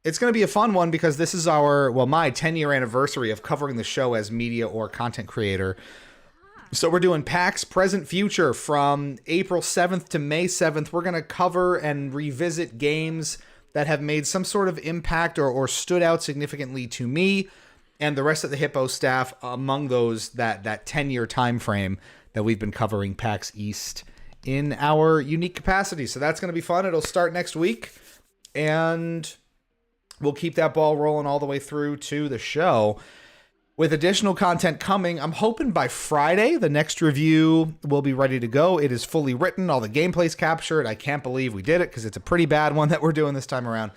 It's going to be a fun one because this is my 10-year anniversary of covering the show as media or content creator. So we're doing PAX Present Future from April 7th to May 7th. We're going to cover and revisit games that have made some sort of impact or stood out significantly to me and the rest of the Hippo staff among those that 10-year time frame that we've been covering PAX East in our unique capacity. So that's going to be fun. It'll start next week, and we'll keep that ball rolling all the way through to the show. With additional content coming, I'm hoping by Friday, the next review will be ready to go. It is fully written. All the gameplay's captured. I can't believe we did it because it's a pretty bad one that we're doing this time around.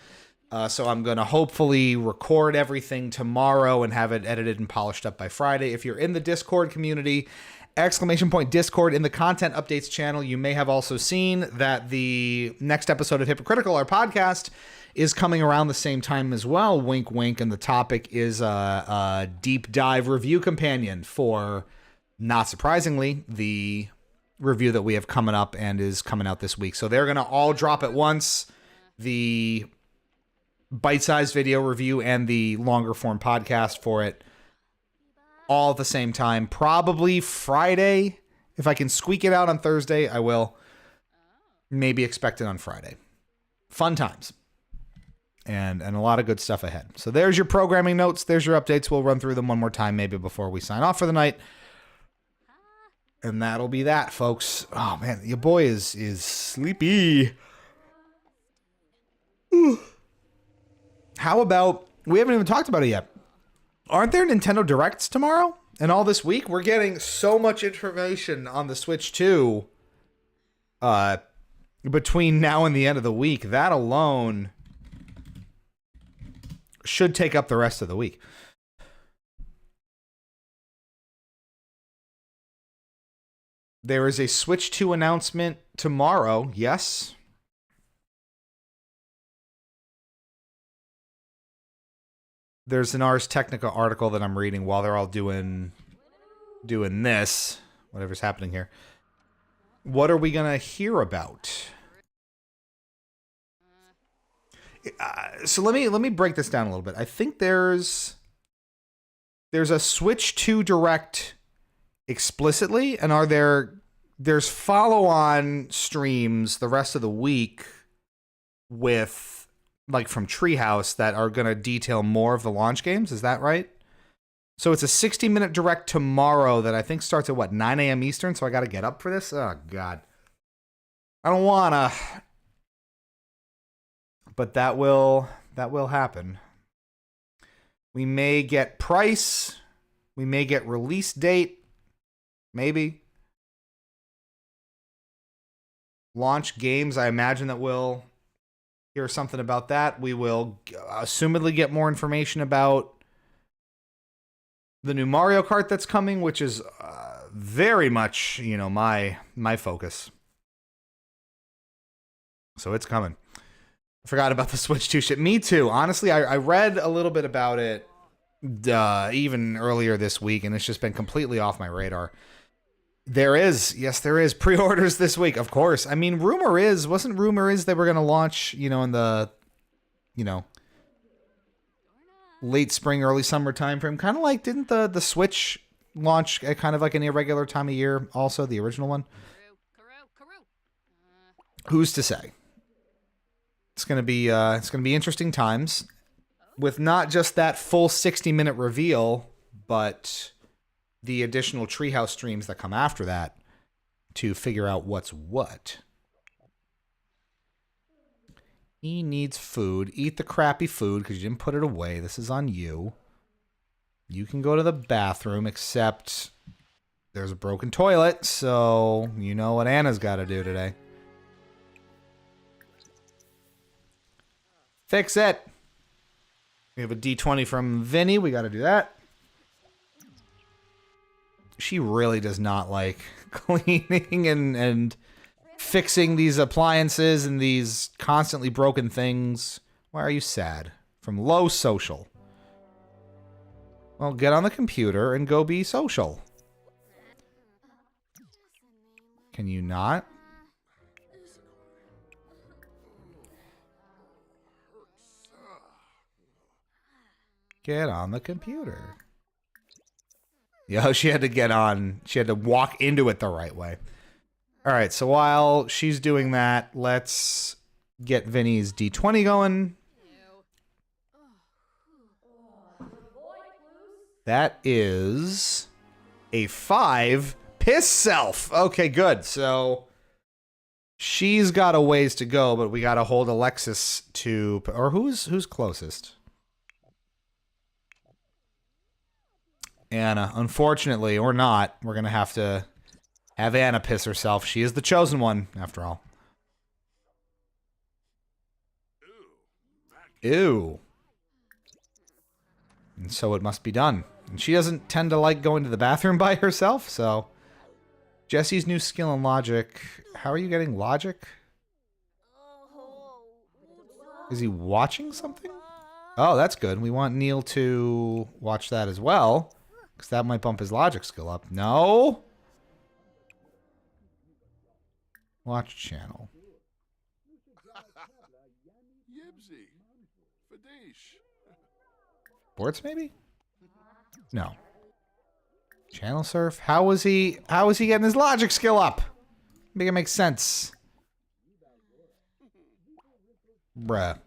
So I'm going to hopefully record everything tomorrow and have it edited and polished up by Friday. If you're in the Discord community, !Discord in the content updates channel, you may have also seen that the next episode of Hypocritical, our podcast, is coming around the same time as well. Wink, wink. And the topic is a deep dive review companion for, not surprisingly, the review that we have coming up and is coming out this week. So they're going to all drop at once. The bite-sized video review and the longer form podcast for it all at the same time. Probably Friday. If I can squeak it out on Thursday, I will. Maybe expect it on Friday. Fun times. And a lot of good stuff ahead. So there's your programming notes. There's your updates. We'll run through them one more time maybe before we sign off for the night. And that'll be that, folks. Oh, man. Your boy is sleepy. How about... We haven't even talked about it yet. Aren't there Nintendo Directs tomorrow? And all this week? We're getting so much information on the Switch 2. between now and the end of the week. That alone should take up the rest of the week. There is a Switch 2 announcement tomorrow. Yes. There's an Ars Technica article that I'm reading while they're all doing this, whatever's happening here. What are we going to hear about? So let me break this down a little bit. I think there's a Switch 2 Direct explicitly, and there's follow-on streams the rest of the week with, like, from Treehouse that are going to detail more of the launch games. Is that right? So it's a 60-minute Direct tomorrow that I think starts at, what, 9 a.m. Eastern, so I got to get up for this? Oh, God. I don't want to. But that will happen. We may get price. We may get release date. Maybe. Launch games, I imagine that we'll hear something about that. We will assumedly get more information about the new Mario Kart that's coming, which is very much, my focus. So it's coming. I forgot about the Switch 2 shit. Me too. Honestly, I read a little bit about it even earlier this week, and it's just been completely off my radar. There is pre-orders this week, of course. I mean, rumor is they were going to launch, in the, late spring, early summer time frame. Kind of like, didn't the Switch launch at kind of like an irregular time of year? Also, the original one. Who's to say? It's gonna be interesting times with not just that full 60-minute reveal, but the additional Treehouse streams that come after that to figure out what's what. He needs food. Eat the crappy food because you didn't put it away. This is on you. You can go to the bathroom, except there's a broken toilet, so you know what Anna's got to do today. Fix it. We have a D20 from Vinny. We got to do that. She really does not like cleaning and fixing these appliances and these constantly broken things. Why are you sad? From low social. Well, get on the computer and go be social. Can you not? Get on the computer. Yo, she had to get on. She had to walk into it the right way. All right, so while she's doing that, let's get Vinny's D20 going. That is a 5. Piss self. Okay, good. So she's got a ways to go, but we got to hold Alexis to... Or who's closest? Anna. Unfortunately, or not, we're going to have Anna piss herself. She is the chosen one, after all. Ew. And so it must be done. And she doesn't tend to like going to the bathroom by herself, so... Jesse's new skill in logic. How are you getting logic? Is he watching something? Oh, that's good. We want Neil to watch that as well. Because that might bump his logic skill up. No! Watch channel. Sports, maybe? No. Channel surf? How is he getting his logic skill up? Make it make sense. Bruh.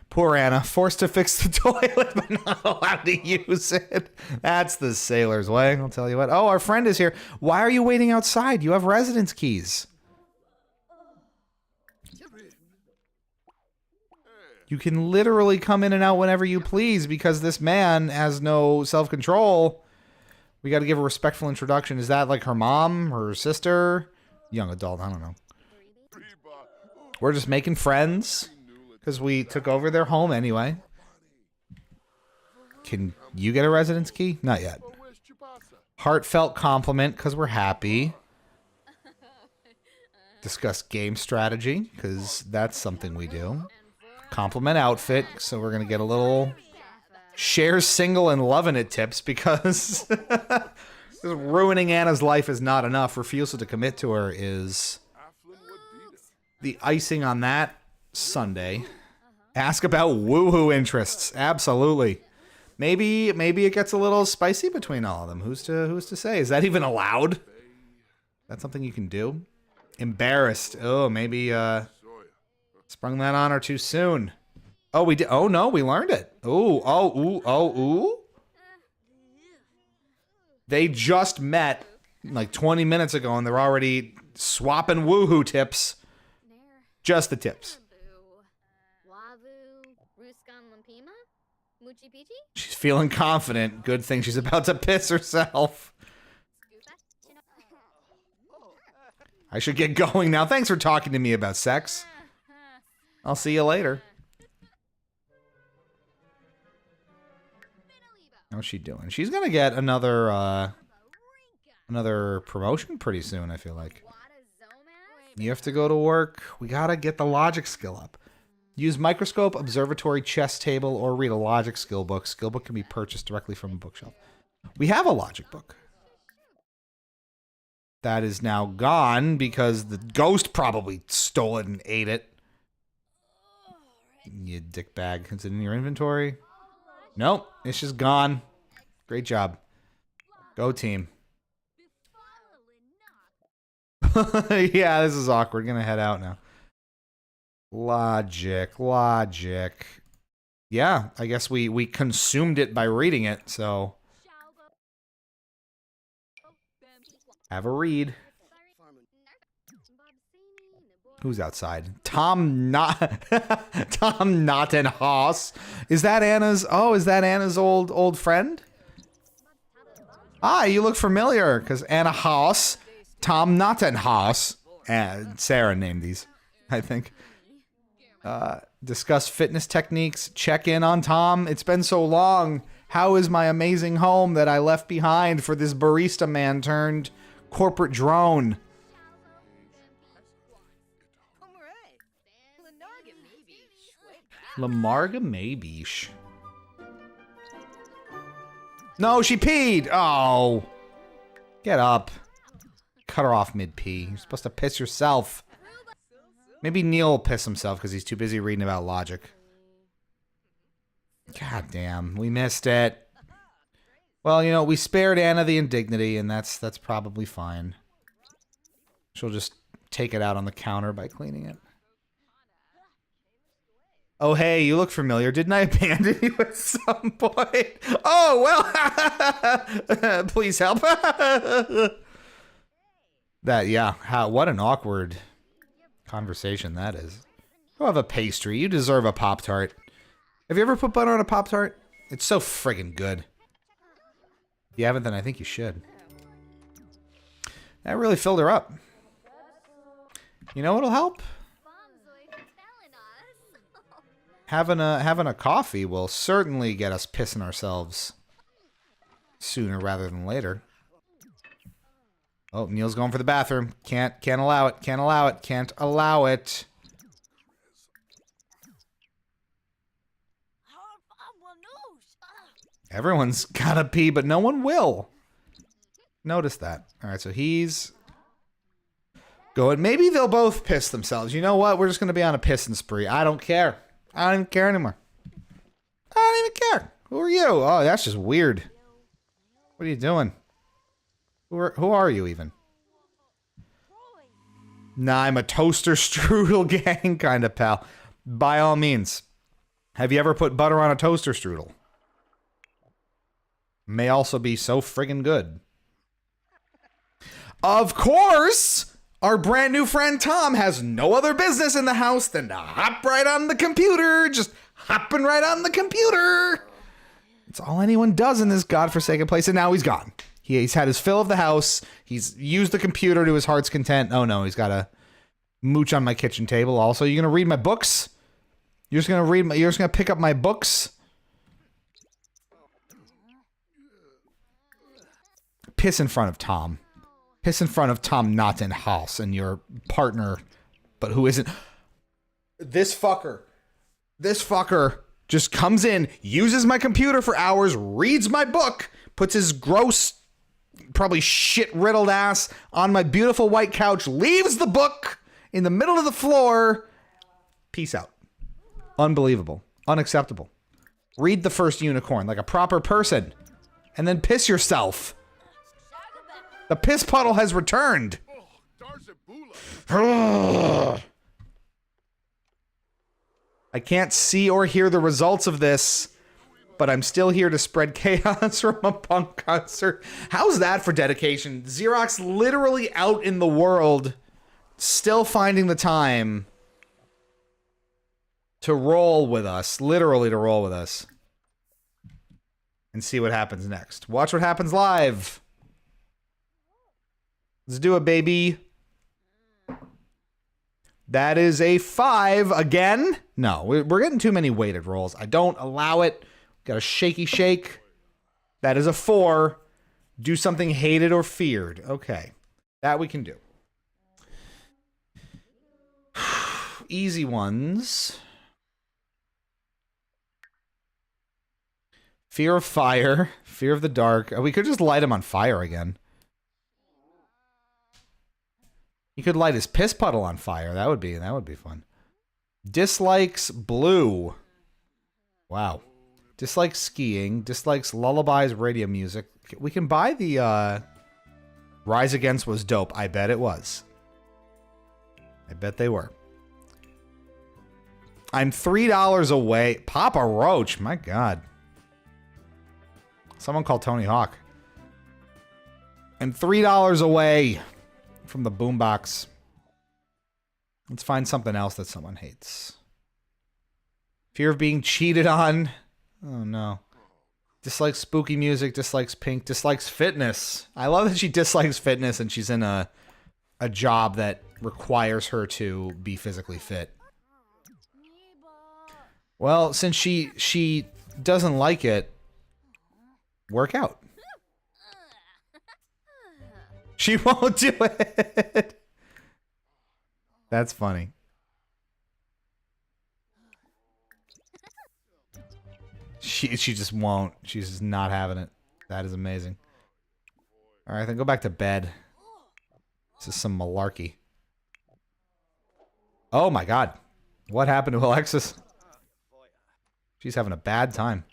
Poor Anna, forced to fix the toilet, but not allowed to use it. That's the sailor's way, I'll tell you what. Oh, our friend is here. Why are you waiting outside? You have residence keys. You can literally come in and out whenever you please because this man has no self-control. We got to give a respectful introduction. Is that like her mom, her sister? Young adult, I don't know. We're just making friends because we took over their home anyway. Can you get a residence key? Not yet. Heartfelt compliment because we're happy. Discuss game strategy because that's something we do. Compliment outfit, so we're going to get a little share single and loving it tips because ruining Anna's life is not enough. Refusal to commit to her is the icing on that Sunday. Ask about woohoo interests. Absolutely. Maybe it gets a little spicy between all of them. Who's to say? Is that even allowed? That's something you can do. Embarrassed. Oh, maybe sprung that on her too soon. Oh, we did. Oh no, we learned it. Ooh. They just met like 20 minutes ago and they're already swapping woohoo tips. Just the tips. She's feeling confident. Good thing she's about to piss herself. I should get going now. Thanks for talking to me about sex. I'll see you later. How's she doing? She's gonna get another promotion pretty soon, I feel like. You have to go to work. We gotta get the logic skill up. Use microscope, observatory, chess table, or read a logic skill book. Skill book can be purchased directly from a bookshelf. We have a logic book. That is now gone because the ghost probably stole it and ate it. You dickbag. Is it in your inventory? Nope. It's just gone. Great job. Go team. Yeah, this is awkward. Gonna head out now. Logic. Yeah, I guess we consumed it by reading it, so. Have a read. Who's outside? Tom Nottenhaus. Is that Anna's old friend? Ah, you look familiar, because Anna Haas, Tom Nottenhaus, and Sarah named these, I think. Discuss fitness techniques. Check in on Tom. It's been so long. How is my amazing home that I left behind for this barista man turned corporate drone? Lamarga Maybeesh. No, she peed! Oh. Get up. Cut her off mid-pee. You're supposed to piss yourself. Maybe Neil will piss himself because he's too busy reading about logic. God damn, we missed it. Well, you know, we spared Anna the indignity, and that's probably fine. She'll just take it out on the counter by cleaning it. Oh, hey, you look familiar. Didn't I abandon you at some point? Oh, well, please help. What an awkward conversation that is. Go have a pastry. You deserve a Pop-Tart. Have you ever put butter on a Pop-Tart? It's so friggin' good. If you haven't, then I think you should. That really filled her up. You know what'll help? Having a coffee will certainly get us pissing ourselves sooner rather than later. Oh, Neil's going for the bathroom. Can't allow it. Can't allow it. Can't allow it. Everyone's gotta pee, but no one will. Notice that. All right, so he's going. Maybe they'll both piss themselves. You know what? We're just gonna be on a pissing spree. I don't care. I don't even care anymore. I don't even care. Who are you? Oh, that's just weird. What are you doing? Who are you even? Nah, I'm a toaster strudel gang kind of pal. By all means. Have you ever put butter on a toaster strudel? May also be so friggin' good. Of course! Our brand new friend Tom has no other business in the house than to hop right on the computer. Just hopping right on the computer. It's all anyone does in this godforsaken place, and now he's gone. He's had his fill of the house. He's used the computer to his heart's content. Oh no, he's got to mooch on my kitchen table. Also, you're gonna read my books. You're just gonna pick up my books. Piss in front of Tom. Piss in front of Tom Nottenhaus and your partner, but who isn't. This fucker just comes in, uses my computer for hours, reads my book, puts his gross, probably shit-riddled ass on my beautiful white couch, leaves the book in the middle of the floor. Peace out. Unbelievable. Unacceptable. Read The First Unicorn like a proper person, and then piss yourself. The piss puddle has returned. I can't see or hear the results of this, but I'm still here to spread chaos from a punk concert. How's that for dedication? Xerox literally out in the world, still finding the time to roll with us. Literally to roll with us. And see what happens next. Watch what happens live. Let's do it, baby. That is a 5 again. No, we're getting too many weighted rolls. I don't allow it. Got a shaky shake. That is a 4. Do something hated or feared. Okay. That we can do. Easy ones. Fear of fire. Fear of the dark. We could just light him on fire again. You could light his piss puddle on fire. That would be fun. Dislikes blue. Wow. Dislikes skiing. Dislikes lullabies, radio music. We can buy the Rise Against was dope. I bet it was. I bet they were. I'm $3 away. Papa Roach. My God. Someone call Tony Hawk. I'm $3 away from the boombox. Let's find something else that someone hates. Fear of being cheated on. Oh no. Dislikes spooky music, dislikes pink, dislikes fitness. I love that she dislikes fitness and she's in a job that requires her to be physically fit. Well, since she doesn't like it, work out. She won't do it. That's funny. She just won't. She's just not having it. That is amazing. All right, then go back to bed. This is some malarkey. Oh my God. What happened to Alexis? She's having a bad time.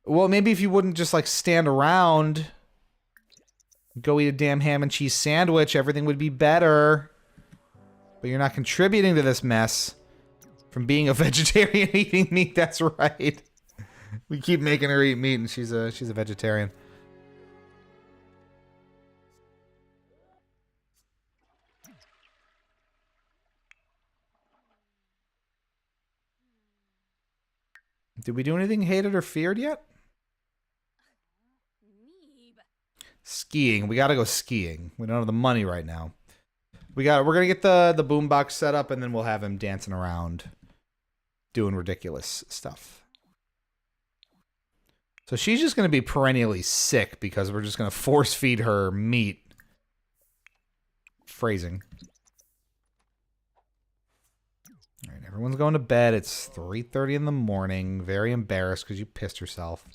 Well, maybe if you wouldn't just, like, stand around, go eat a damn ham and cheese sandwich, everything would be better. But you're not contributing to this mess. From being a vegetarian eating meat, that's right. We keep making her eat meat and she's a vegetarian. Did we do anything hated or feared yet? Skiing. We gotta go skiing. We don't have the money right now. We're gonna get the boombox set up and then we'll have him dancing around doing ridiculous stuff. So she's just gonna be perennially sick because we're just gonna force feed her meat. Phrasing. All right, everyone's going to bed. It's 3:30 in the morning. Very embarrassed because you pissed yourself.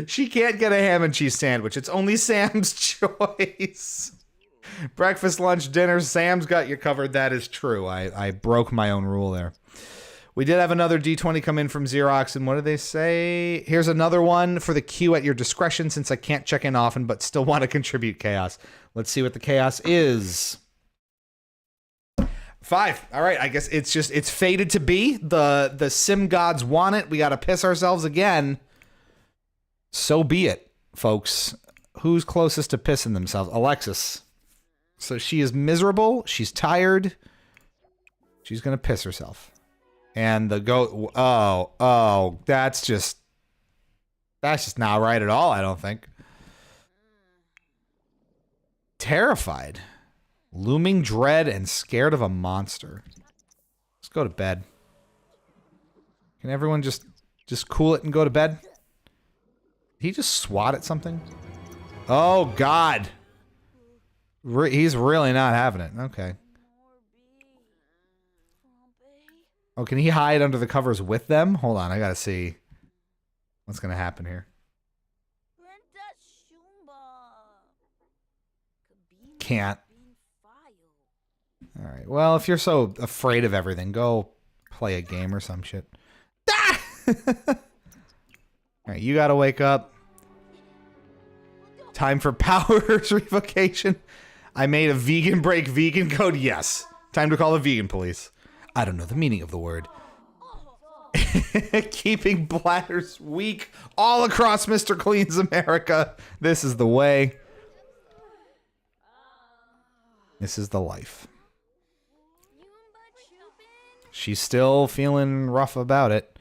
She can't get a ham and cheese sandwich. It's only Sam's choice. Breakfast, lunch, dinner. Sam's got you covered. That is true. I broke my own rule there. We did have another D20 come in from Xerox, and what did they say? Here's another one for the queue at your discretion since I can't check in often but still want to contribute chaos. Let's see what the chaos is. 5. All right, I guess it's fated to be. The sim gods want it. We got to piss ourselves again. So be it, folks. Who's closest to pissing themselves? Alexis. So she is miserable. She's tired. She's going to piss herself. And the goat... Oh, that's just... That's just not right at all, I don't think. Terrified. Looming dread and scared of a monster. Let's go to bed. Can everyone just cool it and go to bed? Did he just swat at something? Oh, God. He's really not having it. Okay. Oh, can he hide under the covers with them? Hold on, I gotta see what's gonna happen here. Can't. Alright, well, if you're so afraid of everything, go play a game or some shit. Ah! Alright, you gotta wake up. Time for powers revocation. I made a vegan break vegan code. Yes. Time to call the vegan police. I don't know the meaning of the word. Keeping bladders weak all across Mr. Clean's America. This is the way. This is the life. She's still feeling rough about it.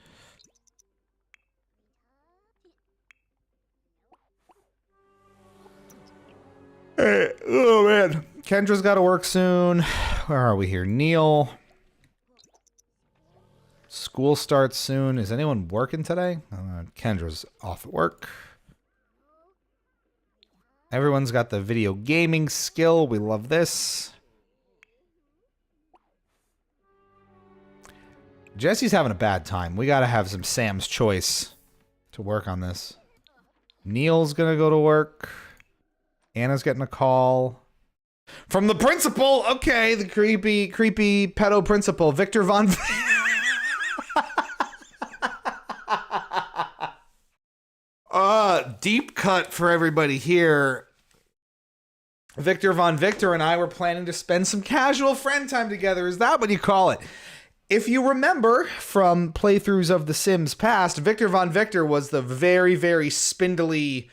Hey, oh man. Kendra's got to work soon. Where are we here? Neil. School starts soon. Is anyone working today? Kendra's off at work. Everyone's got the video gaming skill. We love this. Jesse's having a bad time. We got to have some Sam's choice to work on this. Neil's going to go to work. Anna's getting a call. From the principal! Okay, the creepy pedo principal. Victor Von... Deep cut for everybody here. Victor Von Victor and I were planning to spend some casual friend time together. Is that what you call it? If you remember from playthroughs of The Sims past, Victor Von Victor was the very, very spindly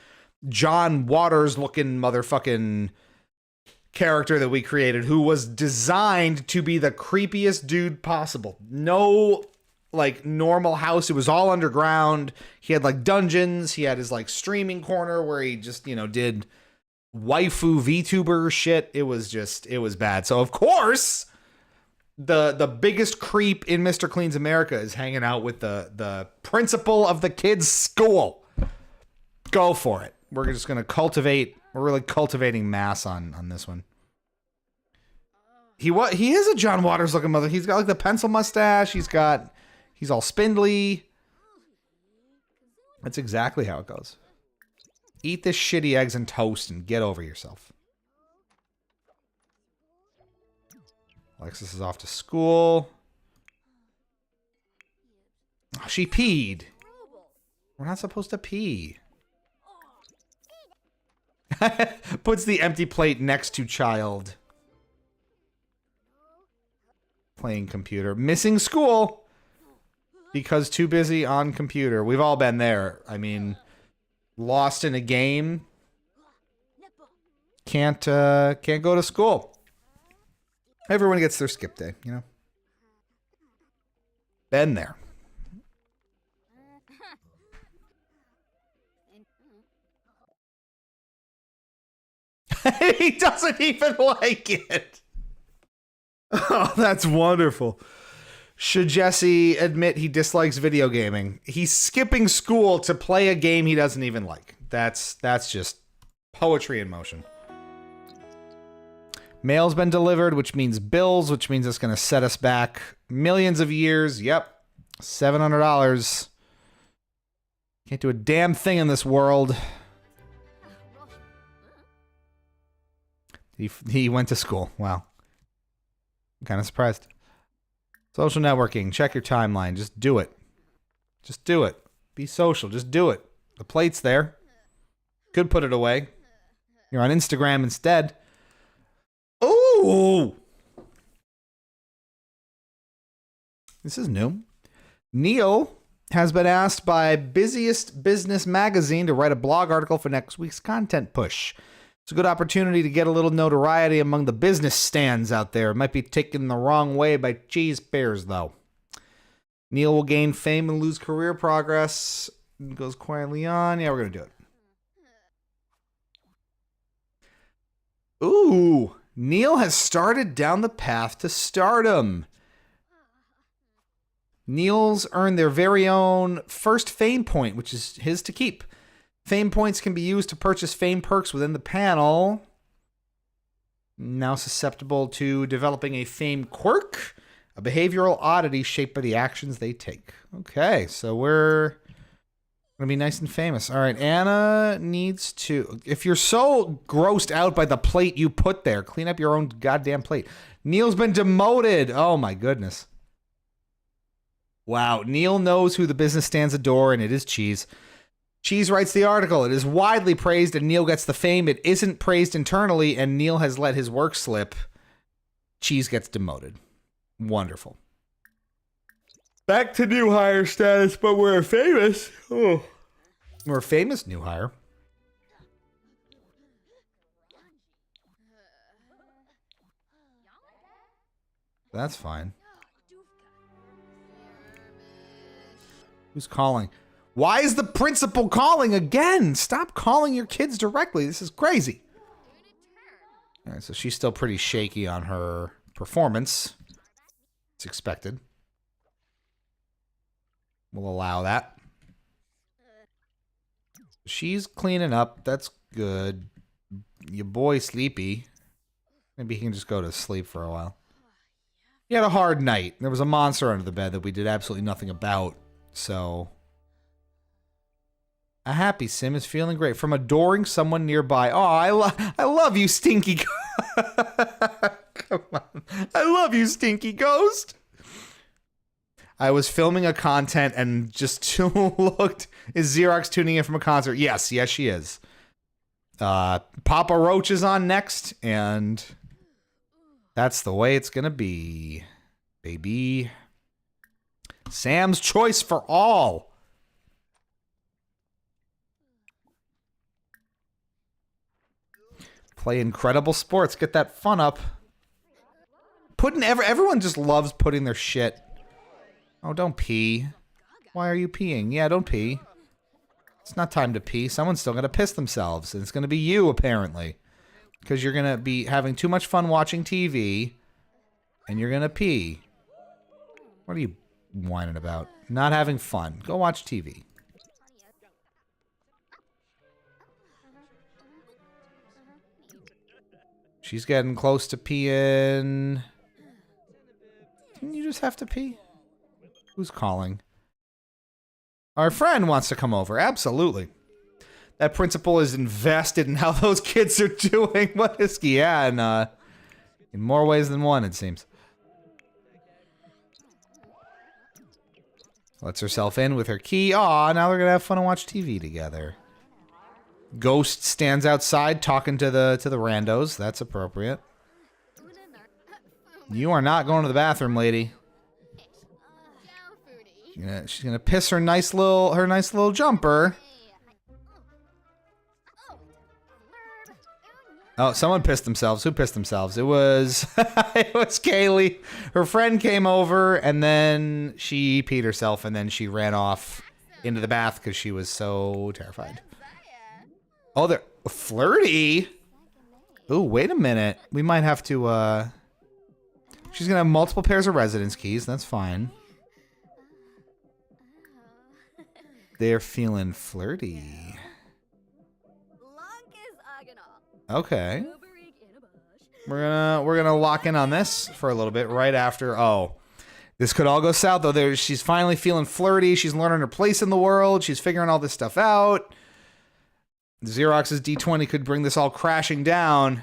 John Waters looking motherfucking character that we created, who was designed to be the creepiest dude possible. No like normal house. It was all underground. He had like dungeons. He had his like streaming corner where he just, you know, did waifu VTuber shit. It was bad. So of course the biggest creep in Mr. Clean's America is hanging out with the principal of the kids' school. Go for it. We're just going to we're really cultivating mass on this one. He is a John Waters looking mother. He's got like the pencil mustache. He's all spindly. That's exactly how it goes. Eat this shitty eggs and toast and get over yourself. Alexis is off to school. Oh, she peed. We're not supposed to pee. Puts the empty plate next to child. Playing computer. Missing school. Because too busy on computer. We've all been there. I mean, lost in a game. Can't go to school. Everyone gets their skip day, you know? Been there. He doesn't even like it. Oh, that's wonderful. Should Jesse admit he dislikes video gaming? He's skipping school to play a game he doesn't even like. That's just poetry in motion. Mail's been delivered, which means bills, which means it's going to set us back millions of years. Yep. $700. Can't do a damn thing in this world. He went to school. Wow. I'm kind of surprised. Social networking. Check your timeline. Just do it. Just do it. Be social. Just do it. The plate's there. Could put it away. You're on Instagram instead. Ooh! This is new. Neil has been asked by Busiest Business Magazine to write a blog article for next week's content push. It's a good opportunity to get a little notoriety among the business stands out there. It might be taken the wrong way by cheese bears, though. Neil will gain fame and lose career progress. goes quietly on. Yeah, we're going to do it. Ooh, Neil has started down the path to stardom. Neil's earned their very own first fame point, which is his to keep. Fame points can be used to purchase fame perks within the panel. Now susceptible to developing a fame quirk, a behavioral oddity shaped by the actions they take. Okay, so we're going to be nice and famous. All right, Anna needs to... If you're so grossed out by the plate you put there, clean up your own goddamn plate. Neil's been demoted. Oh, my goodness. Wow, Neil knows who the business stands adore, and it is Cheese. Cheese writes the article. It is widely praised, and Neil gets the fame. It isn't praised internally, and Neil has let his work slip. Cheese gets demoted. Wonderful. Back to new hire status, but we're famous. Oh. We're famous new hire. That's fine. Who's calling? Why is the principal calling again? Stop calling your kids directly. This is crazy. All right, so she's still pretty shaky on her performance. It's expected. We'll allow that. She's cleaning up. That's good. Your boy sleepy. Maybe he can just go to sleep for a while. He had a hard night. There was a monster under the bed that we did absolutely nothing about. So, a happy sim is feeling great from adoring someone nearby. Oh, I love you, Stinky. Come on. I love you, Stinky Ghost. I was filming a content and just looked. Is Xerox tuning in from a concert? Yes, yes, she is. Papa Roach is on next, and that's the way it's gonna be, baby. Sam's choice for all. Play incredible sports. Get that fun up. Everyone just loves putting their shit. Oh, don't pee. Why are you peeing? Yeah, don't pee. It's not time to pee. Someone's still going to piss themselves. And it's going to be you, apparently. Because you're going to be having too much fun watching TV. And you're going to pee. What are you whining about? Not having fun. Go watch TV. She's getting close to peeing. Didn't you just have to pee? Who's calling? Our friend wants to come over. Absolutely. That principal is invested in how those kids are doing. What is he? Yeah, in more ways than one, it seems. Lets herself in with her key. Aw, now they're gonna have fun and watch TV together. Ghost stands outside talking to the randos. That's appropriate. You are not going to the bathroom, lady. She's gonna piss her nice little jumper. Oh, someone pissed themselves. Who pissed themselves? It was it was Kaylee. Her friend came over and then she peed herself and then she ran off into the bath because she was so terrified. Oh, they're flirty. Ooh, wait a minute. We might have to she's gonna have multiple pairs of residence keys. That's fine. They're feeling flirty. Okay. We're gonna lock in on this for a little bit right after. Oh, this could all go south though. She's finally feeling flirty. She's learning her place in the world. She's figuring all this stuff out. Xerox's D20 could bring this all crashing down.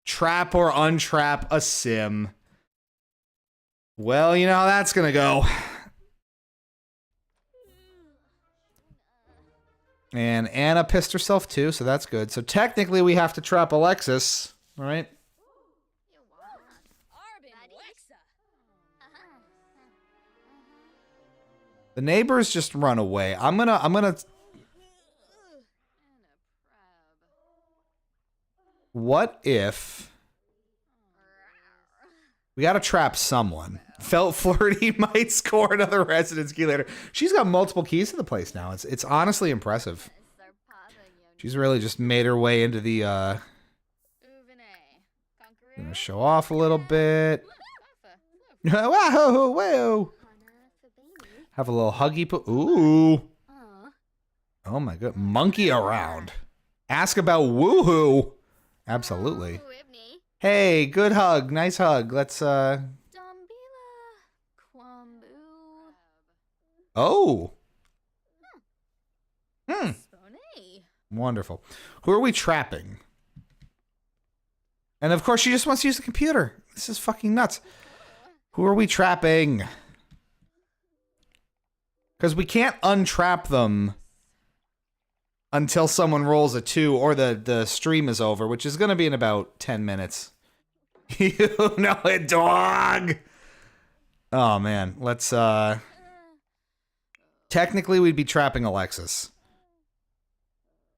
Trap or untrap a sim. Well, you know how that's gonna go. And Anna pissed herself too, so that's good. So technically we have to trap Alexis, right? The neighbors just run away. I'm gonna What if We gotta trap someone. Felt flirty might score another residence key later. She's got multiple keys to the place now. It's honestly impressive. She's really just made her way into the gonna show off a little bit. Whoa, whoa. Have a little huggy ooh. Oh my god. Monkey around. Ask about woohoo. Absolutely. Hey, good hug. Nice hug. Let's Oh. Wonderful. Who are we trapping? And of course she just wants to use the computer. This is fucking nuts. Who are we trapping? Because we can't untrap them until someone rolls a 2 or the stream is over, which is going to be in about 10 minutes. You know it, dog! Oh, man. Let's, technically, we'd be trapping Alexis.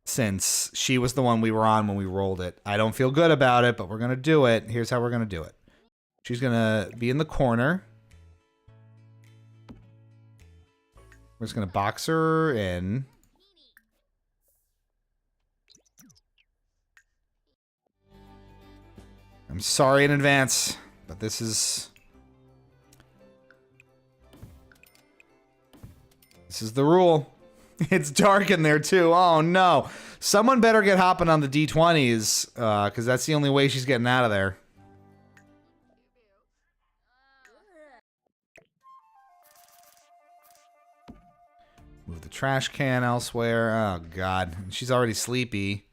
Since she was the one we were on when we rolled it. I don't feel good about it, but we're going to do it. Here's how we're going to do it. She's going to be in the corner. We're just going to box her in. I'm sorry in advance, but this is the rule. It's dark in there too. Oh no. Someone better get hopping on the D20s, because that's the only way she's getting out of there. Move the trash can elsewhere. Oh god. She's already sleepy.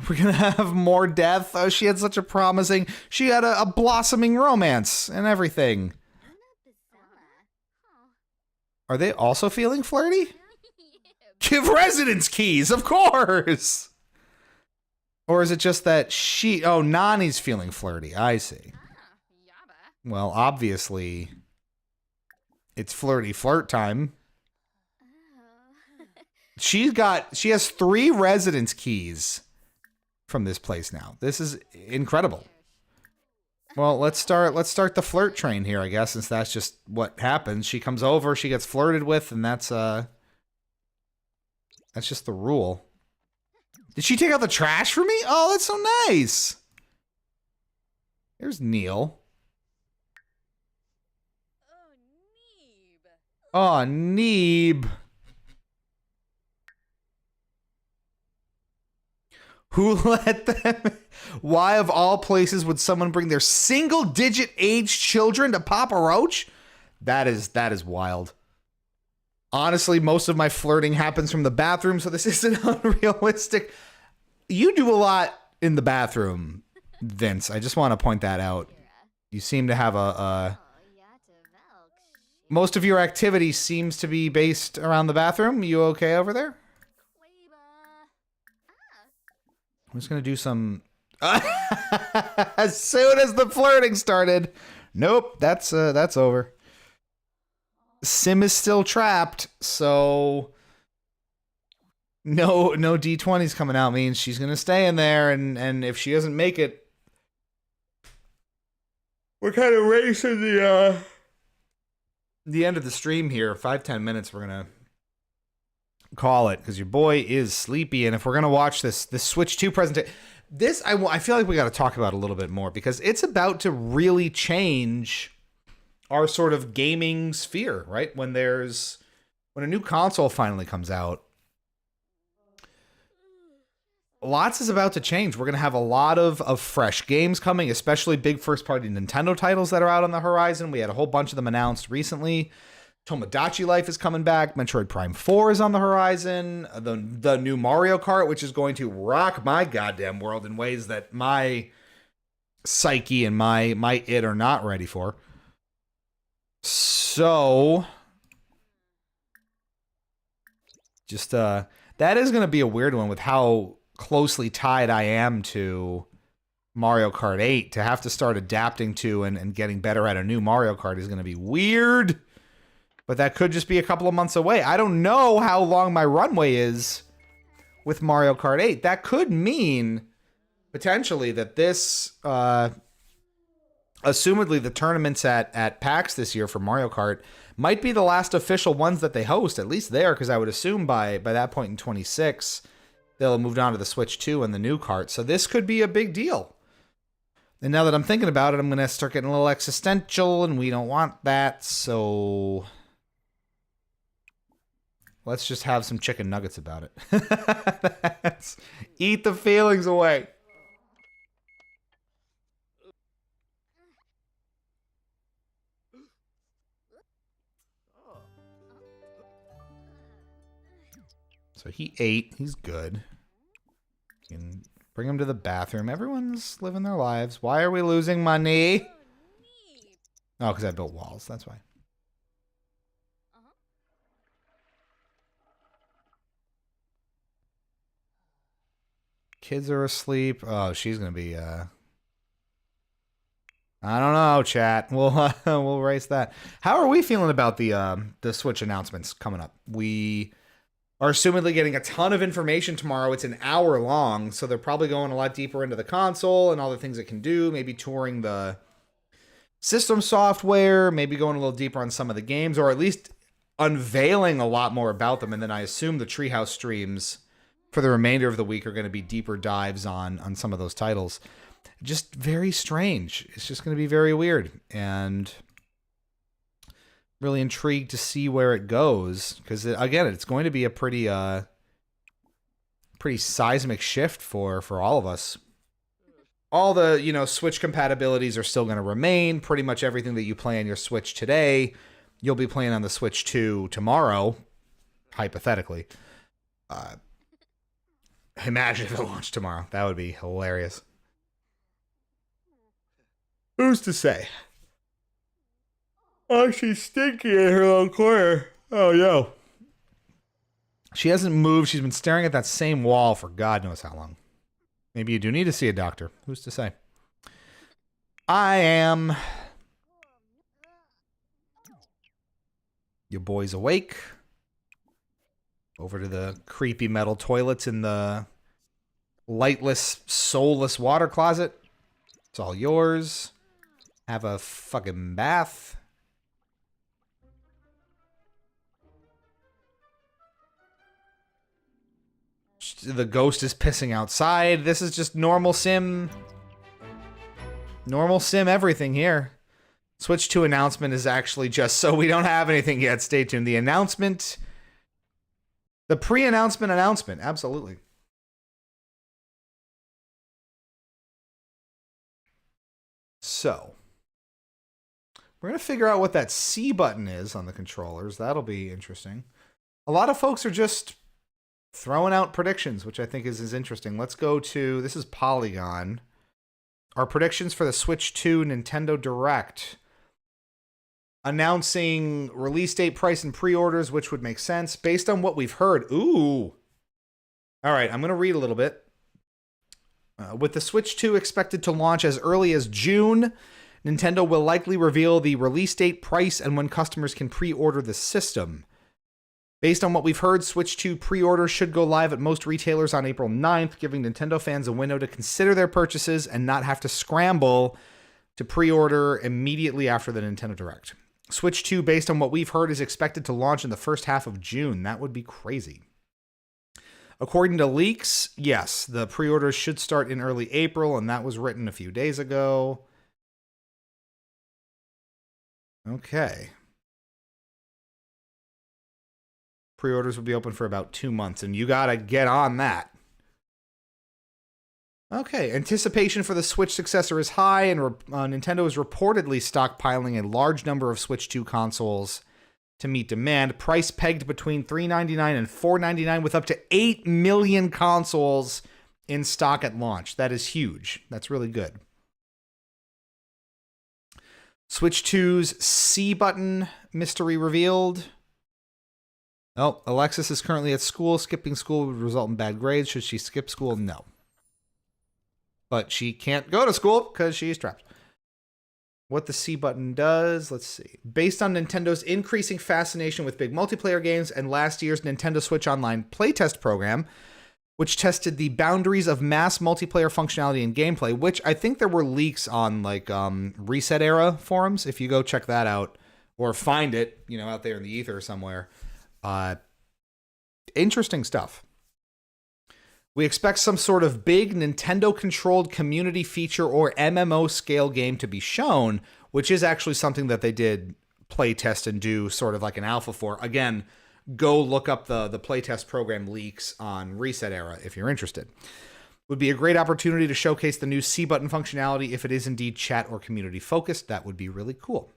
We're gonna have more death. Oh, she had such a promising... She had a blossoming romance and everything. Are they also feeling flirty? Give residence keys, of course! Or is it just that she... Oh, Nani's feeling flirty. I see. Well, obviously, it's flirty flirt time. She has 3 residence keys from this place now. This is incredible. Well, let's start the flirt train here, I guess, since that's just what happens. She comes over, she gets flirted with, and that's just the rule. Did she take out the trash for me? Oh, that's so nice. There's Neil. Oh, Neeb. Who let them... Why, of all places, would someone bring their single-digit age children to Papa Roach? That is wild. Honestly, most of my flirting happens from the bathroom, so this isn't unrealistic. You do a lot in the bathroom, Vince. I just want to point that out. You seem to have most of your activity seems to be based around the bathroom. You okay over there? I'm just gonna do some... As soon as the flirting started. Nope, that's over. Sim is still trapped, so... No D20s coming out means she's gonna stay in there, and if she doesn't make it... We're kind of racing the end of the stream here. 5-10 minutes, we're gonna... call it, because your boy is sleepy, and if we're gonna watch this Switch 2 presentation, I feel like we got to talk about a little bit more, because it's about to really change our sort of gaming sphere, right? When a new console finally comes out, lots is about to change. We're gonna have a lot of fresh games coming, especially big first-party Nintendo titles that are out on the horizon. We had a whole bunch of them announced recently. Tomodachi Life is coming back. Metroid Prime 4 is on the horizon. The new Mario Kart, which is going to rock my goddamn world in ways that my psyche and my id are not ready for. So, just that is going to be a weird one with how closely tied I am to Mario Kart 8. To have to start adapting to and getting better at a new Mario Kart is going to be weird. But that could just be a couple of months away. I don't know how long my runway is with Mario Kart 8. That could mean, potentially, that this assumedly the tournaments at PAX this year for Mario Kart might be the last official ones that they host, at least there, because I would assume by that point in 26, they'll have moved on to the Switch 2 and the new cart. So this could be a big deal. And now that I'm thinking about it, I'm going to start getting a little existential, and we don't want that, so let's just have some chicken nuggets about it. Eat the feelings away. So he ate. He's good. You can bring him to the bathroom. Everyone's living their lives. Why are we losing money? Oh, because I built walls. That's why. Kids are asleep. Oh, she's going to be... I don't know, chat. We'll erase that. How are we feeling about the Switch announcements coming up? We are assumedly getting a ton of information tomorrow. It's an hour long, so they're probably going a lot deeper into the console and all the things it can do, maybe touring the system software, maybe going a little deeper on some of the games, or at least unveiling a lot more about them. And then I assume the Treehouse streams for the remainder of the week are going to be deeper dives on some of those titles. Just very strange. It's just going to be very weird, and really intrigued to see where it goes, because again, it's going to be a pretty seismic shift for all of us. All the, Switch compatibilities are still going to remain. Pretty much everything that you play on your Switch today, you'll be playing on the Switch 2 tomorrow, hypothetically. Imagine if it launched tomorrow. That would be hilarious. Who's to say? Oh, she's stinky in her little corner. Oh, yo. She hasn't moved. She's been staring at that same wall for God knows how long. Maybe you do need to see a doctor. Who's to say? I am. Your boy's awake. Over to the creepy metal toilets in the lightless, soulless water closet. It's all yours. Have a fucking bath. The ghost is pissing outside. This is just normal sim. Normal sim everything here. Switch 2 announcement is actually just so we don't have anything yet. Stay tuned. The announcement. The pre-announcement announcement. Absolutely. So. We're going to figure out what that C button is on the controllers. That'll be interesting. A lot of folks are just throwing out predictions, which I think is interesting. Let's go to, this is Polygon. Our predictions for the Switch 2 Nintendo Direct. Announcing release date, price, and pre-orders, which would make sense. Based on what we've heard. Ooh. All right, I'm going to read a little bit. With the Switch 2 expected to launch as early as June, Nintendo will likely reveal the release date, price, and when customers can pre-order the system. Based on what we've heard, Switch 2 pre-orders should go live at most retailers on April 9th, giving Nintendo fans a window to consider their purchases and not have to scramble to pre-order immediately after the Nintendo Direct. Switch 2, based on what we've heard, is expected to launch in the first half of June. That would be crazy. According to leaks, yes, the pre-orders should start in early April, and that was written a few days ago. Okay. Pre-orders will be open for about 2 months, and you gotta get on that. Okay, anticipation for the Switch successor is high, and Nintendo is reportedly stockpiling a large number of Switch 2 consoles to meet demand. Price pegged between $399 and $499, with up to 8 million consoles in stock at launch. That is huge. That's really good. Switch 2's C button mystery revealed. Oh, Alexis is currently at school. Skipping school would result in bad grades. Should she skip school? No. But she can't go to school because she's trapped. What the C button does, let's see. Based on Nintendo's increasing fascination with big multiplayer games and last year's Nintendo Switch Online playtest program, which tested the boundaries of mass multiplayer functionality and gameplay, which I think there were leaks on like Reset Era forums. If you go check that out or find it, you know, out there in the ether somewhere. Interesting stuff. We expect some sort of big Nintendo-controlled community feature or MMO scale game to be shown, which is actually something that they did playtest and do sort of like an alpha for. Again, go look up the playtest program leaks on Reset Era if you're interested. Would be a great opportunity to showcase the new C button functionality if it is indeed chat or community focused. That would be really cool.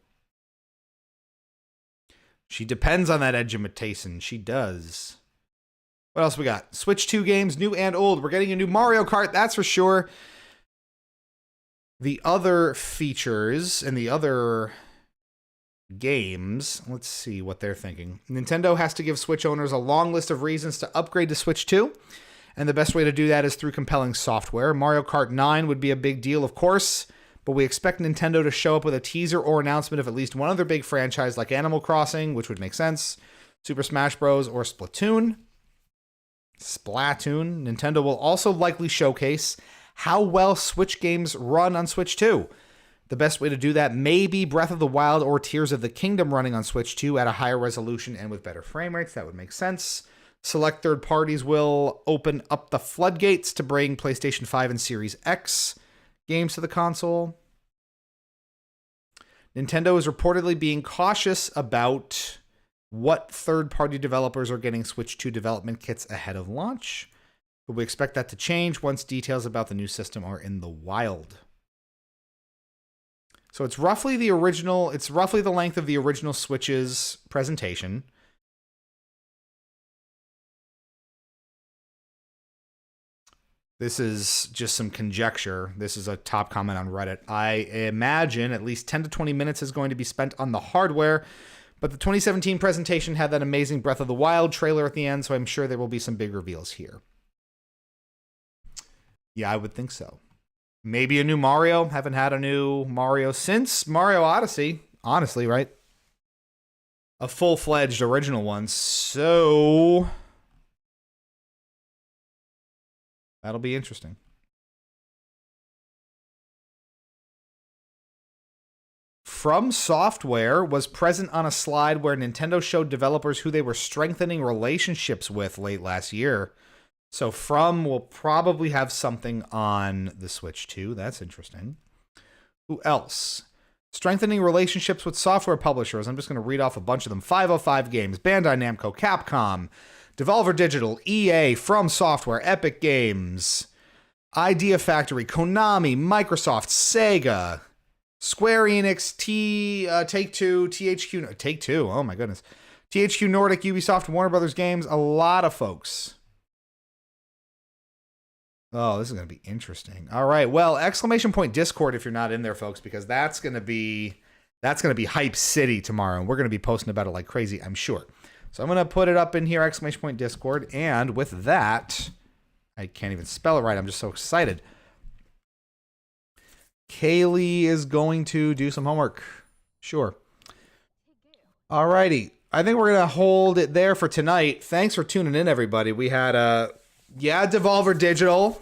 She depends on that edumatation. She does. What else we got? Switch 2 games, new and old. We're getting a new Mario Kart, that's for sure. The other features and the other games, let's see what they're thinking. Nintendo has to give Switch owners a long list of reasons to upgrade to Switch 2, and the best way to do that is through compelling software. Mario Kart 9 would be a big deal, of course, but we expect Nintendo to show up with a teaser or announcement of at least one other big franchise like Animal Crossing, which would make sense, Super Smash Bros. Or Splatoon. Nintendo will also likely showcase how well Switch games run on Switch 2. The best way to do that may be Breath of the Wild or Tears of the Kingdom running on Switch 2 at a higher resolution and with better frame rates. That would make sense. Select third parties will open up the floodgates to bring PlayStation 5 and Series X games to the console. Nintendo is reportedly being cautious about what third-party developers are getting Switch 2 development kits ahead of launch, but we expect that to change once details about the new system are in the wild. So it's roughly the length of the original Switch's presentation. This is just some conjecture. This is a top comment on Reddit. I imagine at least 10 to 20 minutes is going to be spent on the hardware, but the 2017 presentation had that amazing Breath of the Wild trailer at the end, so I'm sure there will be some big reveals here. Yeah, I would think so. Maybe a new Mario. Haven't had a new Mario since Mario Odyssey, honestly, right? A full-fledged original one, so that'll be interesting. From Software was present on a slide where Nintendo showed developers who they were strengthening relationships with late last year. So From will probably have something on the Switch 2. That's interesting. Who else? Strengthening relationships with software publishers. I'm just going to read off a bunch of them. 505 Games, Bandai Namco, Capcom, Devolver Digital, EA, From Software, Epic Games, Idea Factory, Konami, Microsoft, Sega, Square Enix, Take-Two, THQ... Take-Two, oh my goodness. THQ Nordic, Ubisoft, Warner Brothers Games, a lot of folks. Oh, this is going to be interesting. All right, well, exclamation point Discord if you're not in there, folks, because that's going to be hype city tomorrow, and we're going to be posting about it like crazy, I'm sure. So I'm going to put it up in here, exclamation point Discord, and with that, I can't even spell it right, I'm just so excited. Kaylee is going to do some homework. Sure. Alrighty. I think we're going to hold it there for tonight. Thanks for tuning in, everybody. We had, Devolver Digital,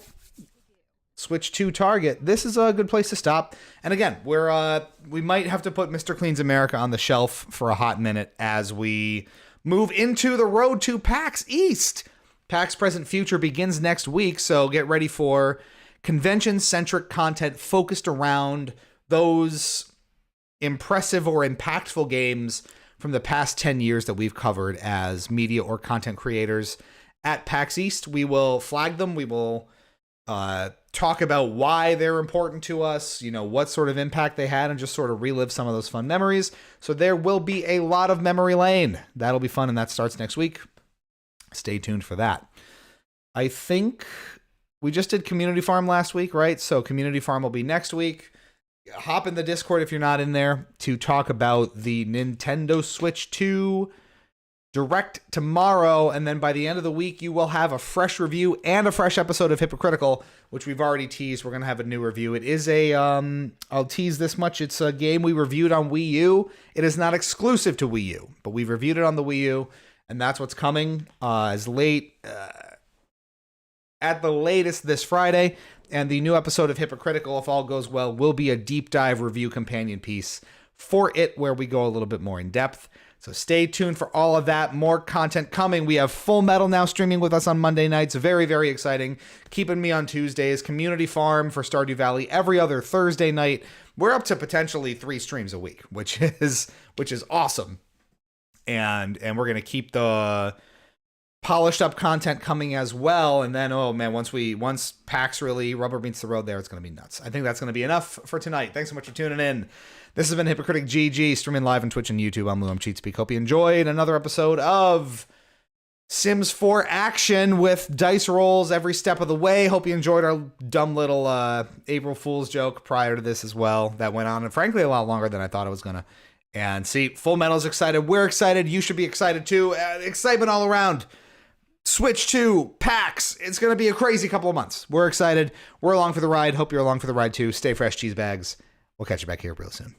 Switch 2 Target. This is a good place to stop. And again, we might have to put Mr. Clean's America on the shelf for a hot minute as we move into the road to PAX East. PAX Present Future begins next week, so get ready for convention-centric content focused around those impressive or impactful games from the past 10 years that we've covered as media or content creators. At PAX East, we will flag them. We will talk about why they're important to us, what sort of impact they had, and just sort of relive some of those fun memories. So there will be a lot of memory lane. That'll be fun, and that starts next week. Stay tuned for that. I think we just did Community Farm last week, right? So Community Farm will be next week. Hop in the Discord if you're not in there to talk about the Nintendo Switch 2 Direct tomorrow, and then by the end of the week, you will have a fresh review and a fresh episode of Hypocritical, which we've already teased. We're going to have a new review. It is I'll tease this much. It's a game we reviewed on Wii U. It is not exclusive to Wii U, but we've reviewed it on the Wii U, and that's what's coming as late at the latest this Friday. And the new episode of Hypocritical, if all goes well, will be a deep dive review companion piece for it, where we go a little bit more in depth. So stay tuned for all of that. More content coming. We have Full Metal now streaming with us on Monday nights. Very, very exciting. Keeping Me on Tuesdays. Community Farm for Stardew Valley every other Thursday night. We're up to potentially 3 streams a week, which is awesome. And we're going to keep the polished up content coming as well. And then, oh man, once PAX really rubber meets the road there, it's going to be nuts. I think that's going to be enough for tonight. Thanks so much for tuning in. This has been Hypocritic GG, streaming live on Twitch and YouTube. I'm Lou, I'm CheatSpeak. Hope you enjoyed another episode of Sims 4 action with dice rolls every step of the way. Hope you enjoyed our dumb little April Fool's joke prior to this as well. That went on, and frankly, a lot longer than I thought it was going to. And see, Full Metal's excited. We're excited. You should be excited too. Excitement all around. Switch to PAX. It's going to be a crazy couple of months. We're excited. We're along for the ride. Hope you're along for the ride too. Stay fresh, cheese bags. We'll catch you back here real soon.